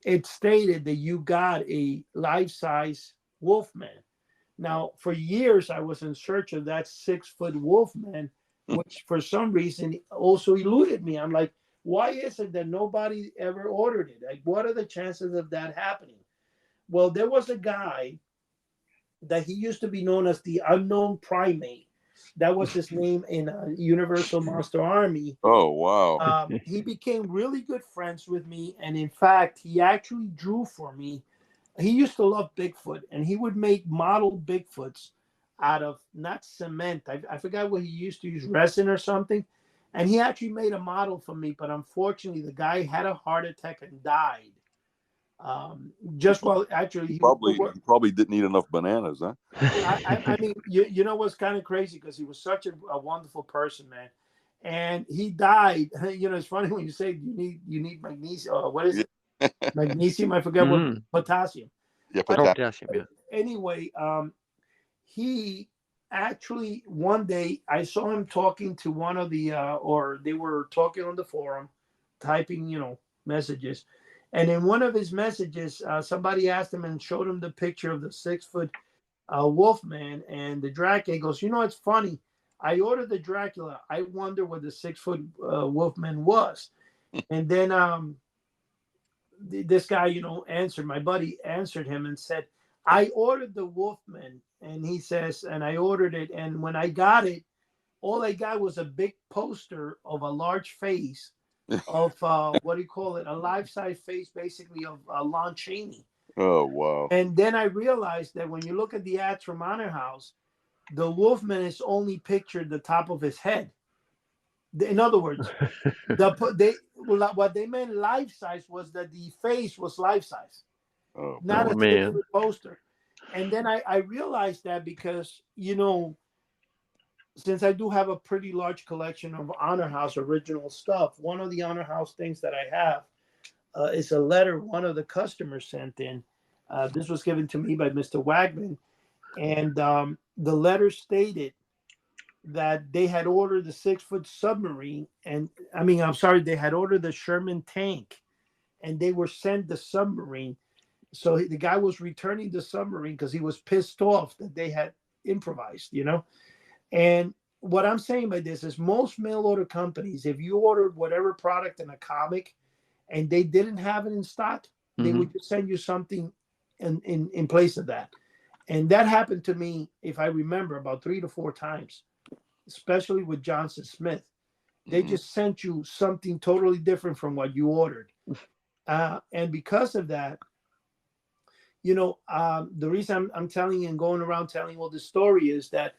It stated that you got a life-size Wolfman. Now, for years, I was in search of that 6-foot Wolfman, which for some reason also eluded me. I'm like, why is it that nobody ever ordered it? Like, what are the chances of that happening? Well, there was a guy that he used to be known as the Unknown Primate. That was his name in Universal Monster Army.
Oh, wow.
He became really good friends with me. And in fact, he actually drew for me. He used to love Bigfoot, and he would make model Bigfoots out of not cement. I forgot what he used to use, resin or something. And he actually made a model for me. But unfortunately, the guy had a heart attack and died. Just while actually
he probably didn't eat enough bananas, huh?
I mean, you know what's kind of crazy, because he was such a wonderful person, man, and he died. You know, it's funny when you say you need magnesium. What is it? Magnesium? I forget what. Potassium.
Yeah, potassium.
Yeah.
Anyway, he actually one day I saw him talking to one of the or they were talking on the forum, typing messages. And in one of his messages, somebody asked him and showed him the picture of the 6-foot Wolfman and the Dracula. He goes, it's funny. I ordered the Dracula. I wonder what the 6-foot Wolfman was. And then this guy, answered. My buddy answered him and said, I ordered the Wolfman. And he says, and I ordered it. And when I got it, all I got was a big poster of a large face of what do you call it? A life-size face, basically, of Lon Chaney.
Oh, wow.
And then I realized that when you look at the ads from Honor House, the Wolfman is only pictured the top of his head. In other words, what they meant life size was that the face was life size,
Oh,
not a
man.
6-foot poster. And then I realized that because, since I do have a pretty large collection of Honor House original stuff, one of the Honor House things that I have is a letter one of the customers sent in. This was given to me by Mr. Wagman. And the letter stated that they had ordered the 6-foot submarine. I'm sorry, they had ordered the Sherman tank and they were sent the submarine. So the guy was returning the submarine because he was pissed off that they had improvised, And what I'm saying by this is most mail order companies, if you ordered whatever product in a comic and they didn't have it in stock, they would just send you something in place of that. And that happened to me, if I remember, about 3 to 4 times, especially with Johnson Smith. They just sent you something totally different from what you ordered. And because of that, the reason I'm telling you and going around telling all this story is that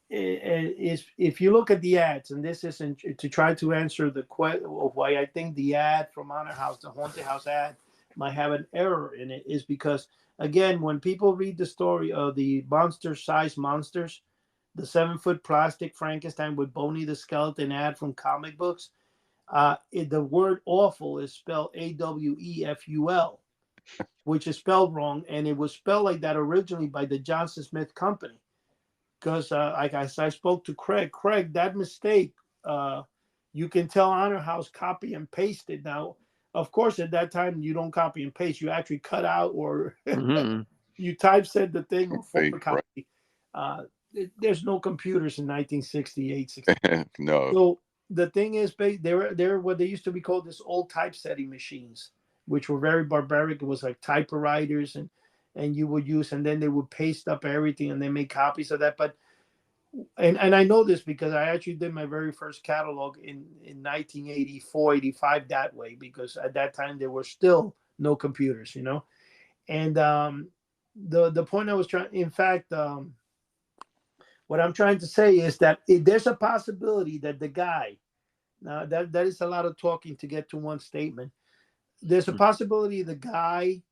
is if you look at the ads, and this isn't to try to answer the question of why I think the ad from Honor House, the Haunted House ad, might have an error in it, is because, again, when people read the story of the monster-sized monsters, the 7-foot plastic Frankenstein with Boney the Skeleton ad from comic books, the word awful is spelled AWEFUL, which is spelled wrong, and it was spelled like that originally by the Johnson Smith Company. Because like I spoke to Craig, that mistake, you can tell Honor House copy and paste it. Now, of course, at that time, you don't copy and paste. You actually cut out or you typeset the thing or photocopy. There's no computers in 1968, 68.
No.
So the thing is, they're what they used to be called this old typesetting machines, which were very barbaric. It was like typewriters and you would use, and then they would paste up everything and they make copies of that. But and I know this because I actually did my very first catalog in 1984, 85 that way, because at that time there were still no computers, And the point I was trying, in fact, what I'm trying to say is that there's a possibility that the guy, now that is a lot of talking to get to one statement. There's a possibility the guy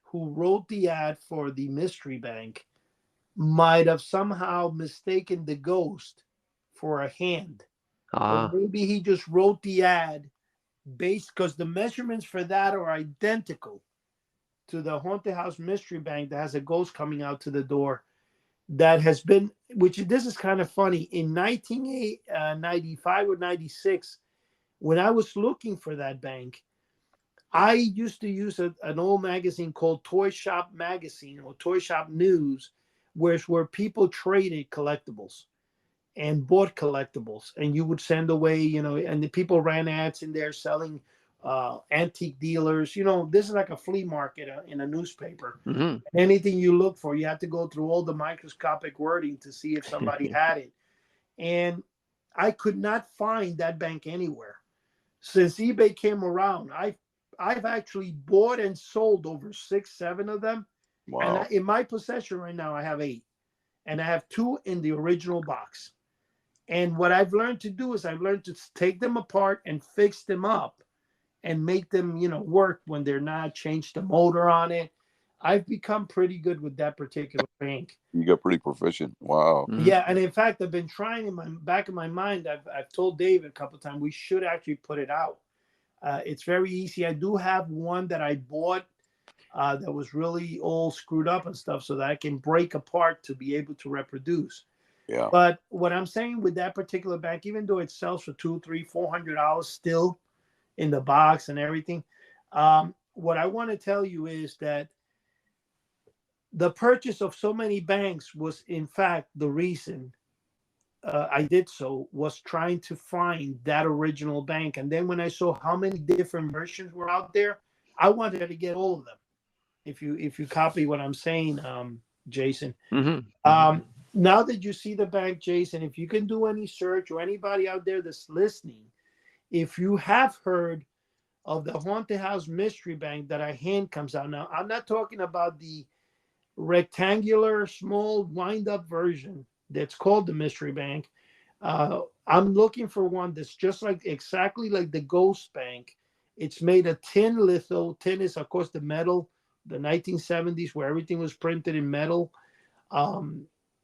who wrote the ad for the mystery bank might have somehow mistaken the ghost for a hand. Or maybe he just wrote the ad based, because the measurements for that are identical to the Haunted House Mystery Bank that has a ghost coming out to the door. That has been, this is kind of funny, in 1995 or 96, when I was looking for that bank, I used to use an old magazine called Toy Shop Magazine or Toy Shop News, where people traded collectibles and bought collectibles, and you would send away, and the people ran ads in there selling antique dealers. This is like a flea market in a newspaper. Anything you look for, you have to go through all the microscopic wording to see if somebody had it. And I could not find that bank anywhere. Since eBay came around, I've actually bought and sold over 6, 7 of them. Wow. And in my possession right now, I have 8. And I have 2 in the original box. And what I've learned to do is I've learned to take them apart and fix them up and make them, work when they're not, change the motor on it. I've become pretty good with that particular bank.
You got pretty proficient. Wow.
Yeah, and in fact, I've been trying in my back of my mind. I've told Dave a couple of times we should actually put it out. It's very easy. I do have one that I bought that was really all screwed up and stuff, so that I can break apart to be able to reproduce.
Yeah.
But what I'm saying with that particular bank, even though it sells for $200, $300, $400 still in the box and everything, what I want to tell you is that the purchase of so many banks was, in fact, the reason I did so, was trying to find that original bank. And then when I saw how many different versions were out there, I wanted to get all of them. If you copy what I'm saying, Jason. Now that you see the bank, Jason, if you can do any search, or anybody out there that's listening, if you have heard of the haunted house mystery bank, that a hand comes out. Now, I'm not talking about the rectangular, small, wind-up version that's called the mystery bank. I'm looking for one that's just like exactly like the ghost bank. It's made of tin litho. Tin is, of course, the metal, the 1970s, where everything was printed in metal,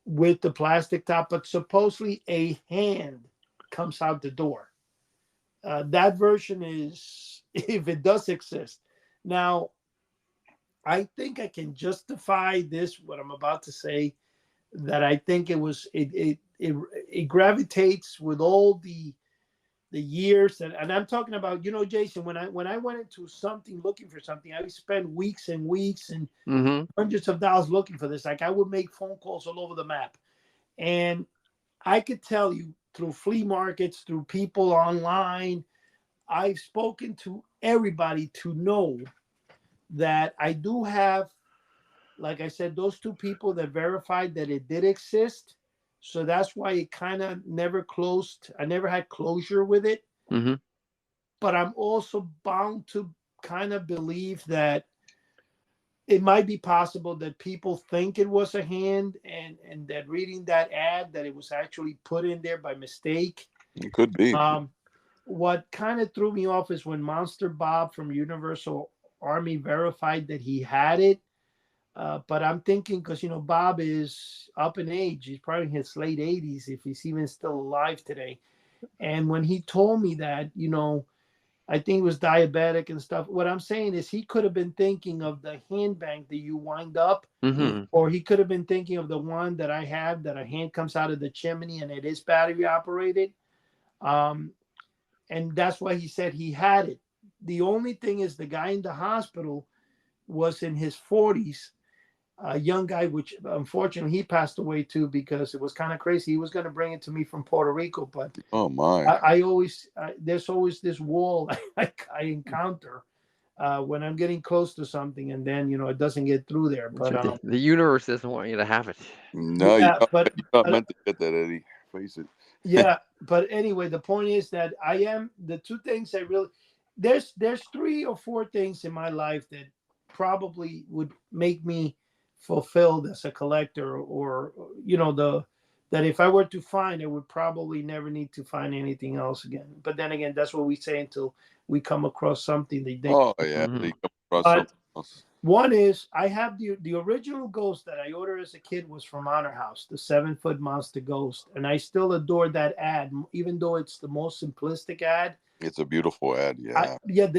with the plastic top. But supposedly a hand comes out the door. That version is, if it does exist. Now, I think I can justify this, what I'm about to say, that I think it gravitates with all the years, and I'm talking about, Jason, when I went into something looking for something, I would spend weeks and weeks and hundreds of dollars looking for this. Like, I would make phone calls all over the map, and I could tell you through flea markets, through people online, I've spoken to everybody to know that I do have, like I said, those two people that verified that it did exist. So that's why it kind of never closed. I never had closure with it. But I'm also bound to kind of believe that it might be possible that people think it was a hand, and that reading that ad, that it was actually put in there by mistake.
It could be.
What kind of threw me off is when Monster Bob from Universal Army verified that he had it. But I'm thinking, because Bob is up in age, he's probably in his late 80s if he's even still alive today. And when he told me that, I think he was diabetic and stuff. What I'm saying is he could have been thinking of the hand bank that you wind up, or he could have been thinking of the one that I have, that a hand comes out of the chimney and it is battery operated. And that's why he said he had it. The only thing is, the guy in the hospital was in his 40s, a young guy, which unfortunately he passed away too, because it was kind of crazy. He was going to bring it to me from Puerto Rico, but
oh my,
I always there's always this wall I encounter when I'm getting close to something, and then it doesn't get through there. But
the universe doesn't want you to have it.
No,
yeah,
you're not meant to get that, Eddie. Face it.
Yeah, but anyway, the point is that I am the two things I really there's 3 or 4 things in my life that probably would make me fulfilled as a collector, or that if I were to find, I would probably never need to find anything else again. But then again, that's what we say until we come across something that they.
Oh yeah, they come across something else.
One is, I have the original ghost that I ordered as a kid was from Honor House, the 7-foot monster ghost, and I still adore that ad, even though it's the most simplistic ad.
It's a beautiful ad, yeah.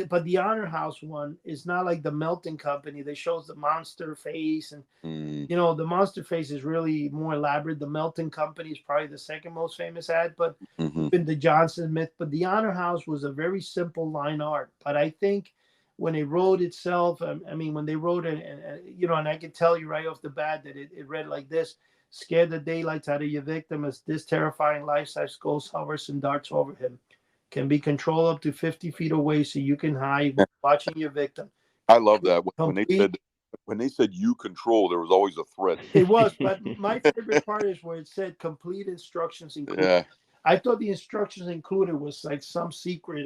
But the Honor House one is not like the Melting Company that shows the monster face, and the monster face is really more elaborate. The Melting Company is probably the second most famous ad, but even the Johnson myth. But the Honor House was a very simple line art. But I think when it wrote itself, when they wrote it, and I could tell you right off the bat that it read like this: "Scare the daylights out of your victim as this terrifying life-size ghost hovers and darts over him. Can be controlled up to 50 feet away, so you can hide watching your victim."
I love that. When they said "you control," there was always a threat.
It was, but my favorite part is where it said "complete instructions included." Yeah. I thought the instructions included was like some secret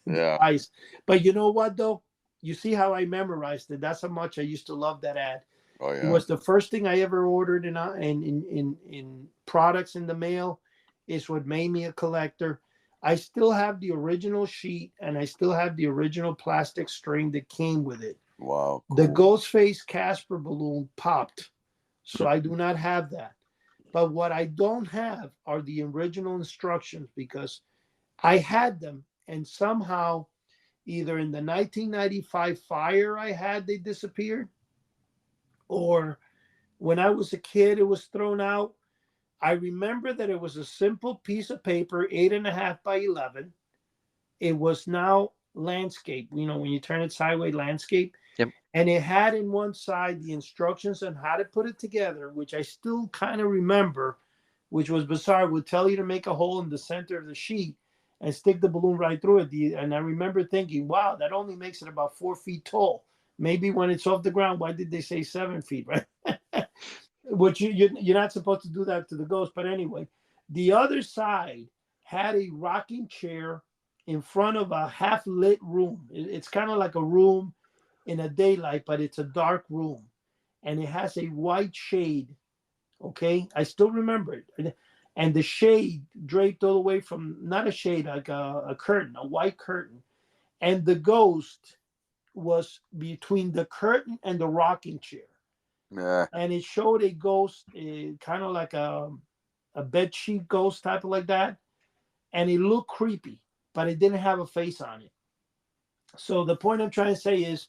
device. But you know what, though? You see how I memorized it. That's how much I used to love that ad.
Oh, yeah.
It was the first thing I ever ordered in products in the mail. It's what made me a collector. I still have the original sheet, and I still have the original plastic string that came with it.
Wow. Cool.
The Ghostface Casper balloon popped, so I do not have that. But what I don't have are the original instructions, because I had them, and somehow, either in the 1995 fire they disappeared, or when I was a kid, it was thrown out. I remember that it was a simple piece of paper, 8.5 by 11. It was now landscape, when you turn it sideways, landscape.
Yep.
And it had in one side the instructions on how to put it together, which I still kind of remember, which was bizarre. It would tell you to make a hole in the center of the sheet and stick the balloon right through it. And I remember thinking, wow, that only makes it about 4 feet tall. Maybe when it's off the ground, why did they say 7 feet, right? Which you're not supposed to do that to the ghost. But anyway, the other side had a rocking chair in front of a half lit room. It's kind of like a room in a daylight, but it's a dark room, and it has a white shade. Okay, I still remember it, and the shade draped all the way from, not a shade, like a curtain, a white curtain, and the ghost was between the curtain and the rocking chair.
Yeah.
And it showed a ghost, kind of like a bed sheet ghost type of like that, and it looked creepy, but it didn't have a face on it. So the point I'm trying to say is,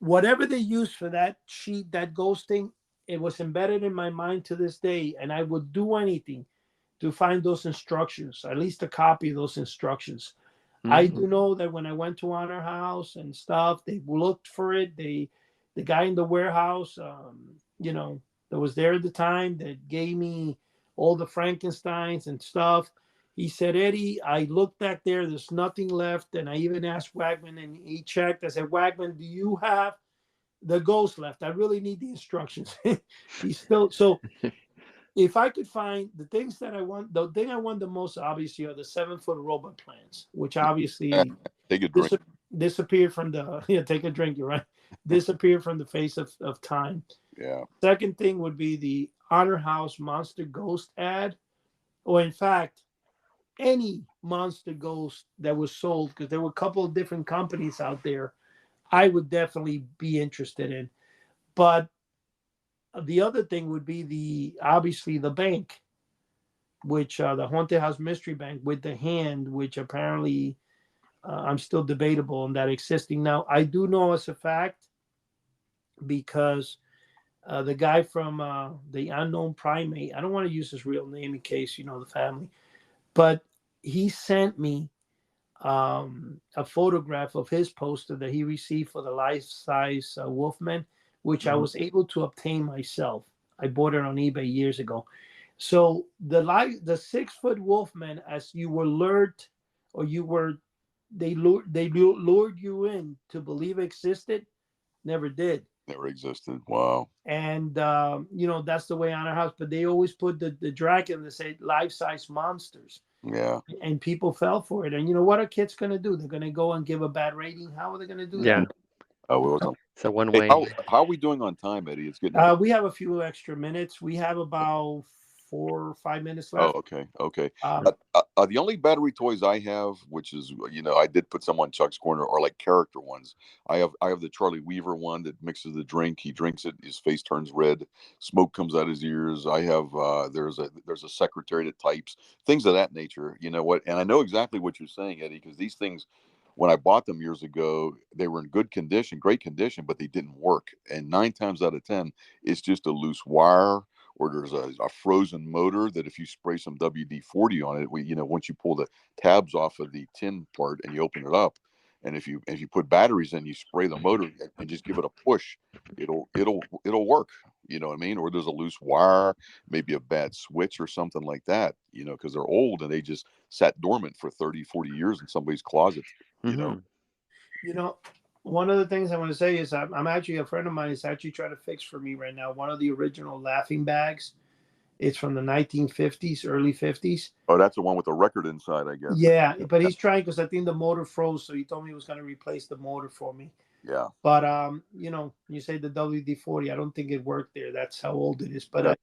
whatever they used for that sheet, that ghosting, it was embedded in my mind to this day, and I would do anything to find those instructions, at least a copy of those instructions. I do know that when I went to Honor House and stuff, they looked for it. The guy in the warehouse, that was there at the time, that gave me all the Frankensteins and stuff. He said, Eddie, I looked back there. There's nothing left. And I even asked Wagman, and he checked. I said, Wagman, do you have the ghost left? I really need the instructions. He's still so. If I could find the things that I want, the thing I want the most, obviously, are the 7-foot robot plants, which obviously
Take a drink.
disappeared from the, yeah, take a drink, you're right, disappeared from the face of time.
Yeah.
Second thing would be the Honor House Monster Ghost ad, or in fact, any Monster Ghost that was sold, because there were a couple of different companies out there, I would definitely be interested in. But the other thing would be obviously the bank, which the Haunted House Mystery Bank with the hand, which apparently I'm still debatable on that existing. Now, I do know as a fact, because the guy from the Unknown Primate, I don't want to use his real name in case you know the family, but he sent me a photograph of his poster that he received for the life-size Wolfman, which I was able to obtain myself. I bought it on eBay years ago. So the 6-foot Wolfman, as you were lured, or they lured you in to believe existed, never did.
Never existed. Wow.
And that's the way Honor House. But they always put the dragon that said life-size monsters.
Yeah.
And people fell for it. And you know what are kids going to do? They're going to go and give a bad rating. How are they going to do that?
Yeah.
Oh,
so one
hey,
way.
how are we doing on time, Eddie? It's getting.
We have a few extra minutes. We have about 4 or 5 minutes left.
Oh, okay. The only battery toys I have, which is, I did put some on Chuck's Corner, are like character ones. I have the Charlie Weaver one that mixes the drink. He drinks it, his face turns red, smoke comes out his ears. I have there's a secretary that types, things of that nature. You know what? And I know exactly what you're saying, Eddie, because these things, when I bought them years ago, they were in good condition, great condition, but they didn't work. And 9 times out of 10, it's just a loose wire, or there's a frozen motor that if you spray some WD-40 on it, once you pull the tabs off of the tin part and you open it up, and if you put batteries in, you spray the motor and just give it a push, it'll work. You know what I mean? Or there's a loose wire, maybe a bad switch or something like that, because they're old and they just sat dormant for 30, 40 years in somebody's closet,
One of the things I want to say is I'm actually, a friend of mine is actually trying to fix for me right now one of the original laughing bags. It's from the 1950s, early 50s.
Oh, that's the one with the record inside, I guess.
Yeah, but he's trying, because I think the motor froze, so he told me he was going to replace the motor for me.
Yeah.
But you say the WD-40, I don't think it worked there. That's how old it is. But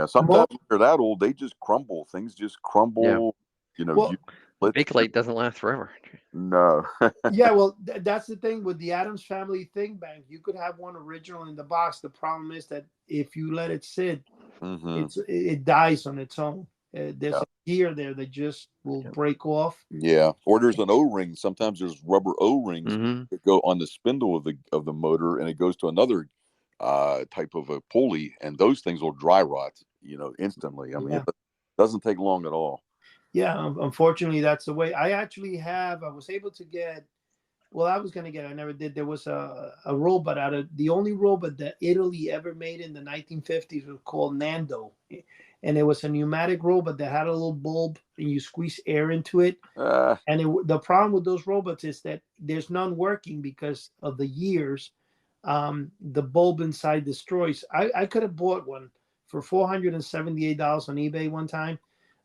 sometimes when you're that old, they just crumble. Things just crumble.
Yeah.
Bakelite doesn't last forever.
No.
Yeah, well, that's the thing with the Addams Family Thing Bank. You could have one original in the box. The problem is that if you let it sit, it dies on its own. There's a gear there that just will break off.
Yeah, or there's an O-ring. Sometimes there's rubber O-rings that go on the spindle of the motor, and it goes to another type of a pulley, and those things will dry rot, instantly. I mean, it doesn't take long at all.
Yeah, unfortunately, that's the way. I was able to get. Well, I was going to get. I never did. There was a robot the only robot that Italy ever made in the 1950s was called Nando. And it was a pneumatic robot that had a little bulb, and you squeeze air into it. And the problem with those robots is that there's none working because of the years. The bulb inside destroys. I could have bought one for $478 on eBay one time.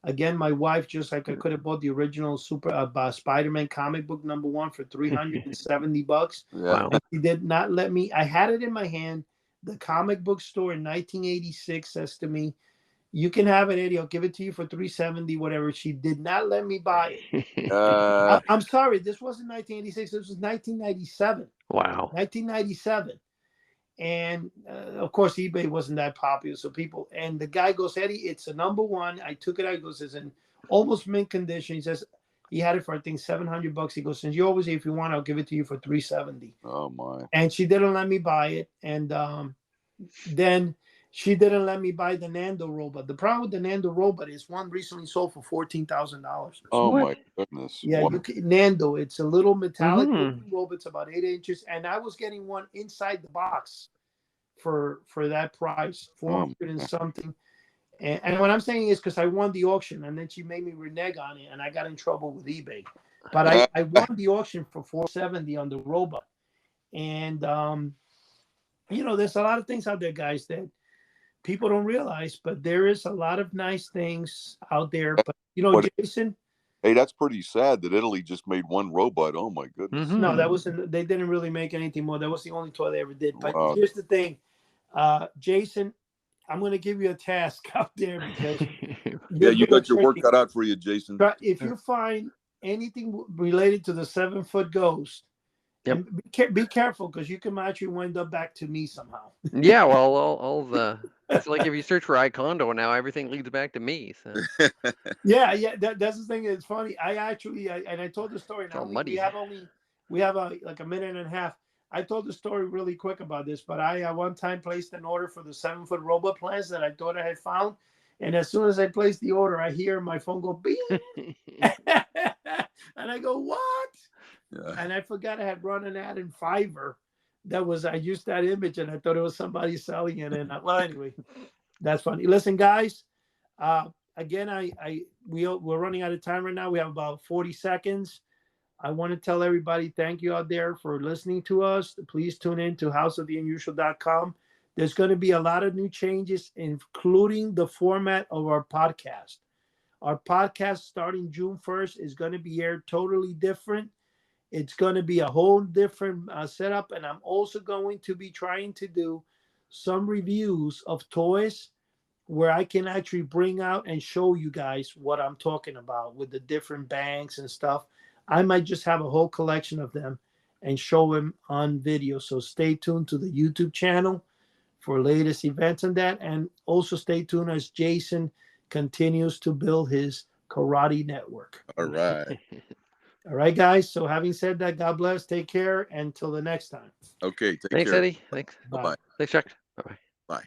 Again, my wife, just like I could have bought the original Spider-Man comic book #1 for $370.
Wow.
And she did not let me. I had it in my hand. The comic book store in 1986 says to me, "You can have it, Eddie. I'll give it to you for $370, whatever." She did not let me buy it. I'm sorry. This wasn't 1986. This was 1997.
Wow.
1997. And of course, eBay wasn't that popular. So people, and the guy goes, "Eddie, it's a #1. I took it out." He goes, "It's in almost mint condition." He says he had it for, I think, $700. He goes, "Since you always say if you want, I'll give it to you for $370.
Oh my!
And she didn't let me buy it. And then she didn't let me buy the Nando robot. The problem with the Nando robot is one recently sold for $14,000.
Oh my goodness!
Yeah, Nando. It's a little metallic
Mm-hmm.
robot. It's about 8 inches, and I was getting one inside the box for that price, 400 and something. And what I'm saying is because I won the auction, and then she made me renege on it, and I got in trouble with eBay. But I won the auction for $470 on the robot. And there's a lot of things out there, guys, that people don't realize, but there is a lot of nice things out there. But Jason.
Hey, that's pretty sad that Italy just made one robot. Oh my goodness!
Mm-hmm.
No, that wasn't. They didn't really make anything more. That was the only toy they ever did. But here's the thing, Jason, I'm going to give you a task out there because
you got your work cut out for you, Jason.
But if you find anything related to the 7-foot ghost, be careful because you can actually wind up back to me somehow.
Yeah, well, all the it's like if you search for iCondo now, everything leads back to me. So.
Yeah, that's the thing. It's funny. I told the story. Now we have like a minute and a half. I told the story really quick about this, but I one time placed an order for the 7-foot robot plants that I thought I had found, and as soon as I placed the order, I hear my phone go bing, and I go, "What?" Yeah. And I forgot I had run an ad in Fiverr. I used that image, and I thought it was somebody selling it. And well, anyway, that's funny. Listen, guys. Again, we're running out of time right now. We have about 40 seconds. I want to tell everybody thank you out there for listening to us. Please tune in to houseoftheunusual.com. There's going to be a lot of new changes, including the format of our podcast. Our podcast starting June 1st is going to be aired totally different. It's going to be a whole different setup. And I'm also going to be trying to do some reviews of toys where I can actually bring out and show you guys what I'm talking about with the different banks and stuff. I might just have a whole collection of them and show them on video. So stay tuned to the YouTube channel for latest events on that. And also stay tuned as Jason continues to build his karate network.
All right.
All right, guys. So having said that, God bless. Take care. Until the next time.
Okay.
Thanks,
care.
Eddie. Thanks.
Bye.
Thanks, Chuck. Bye-bye.
Bye.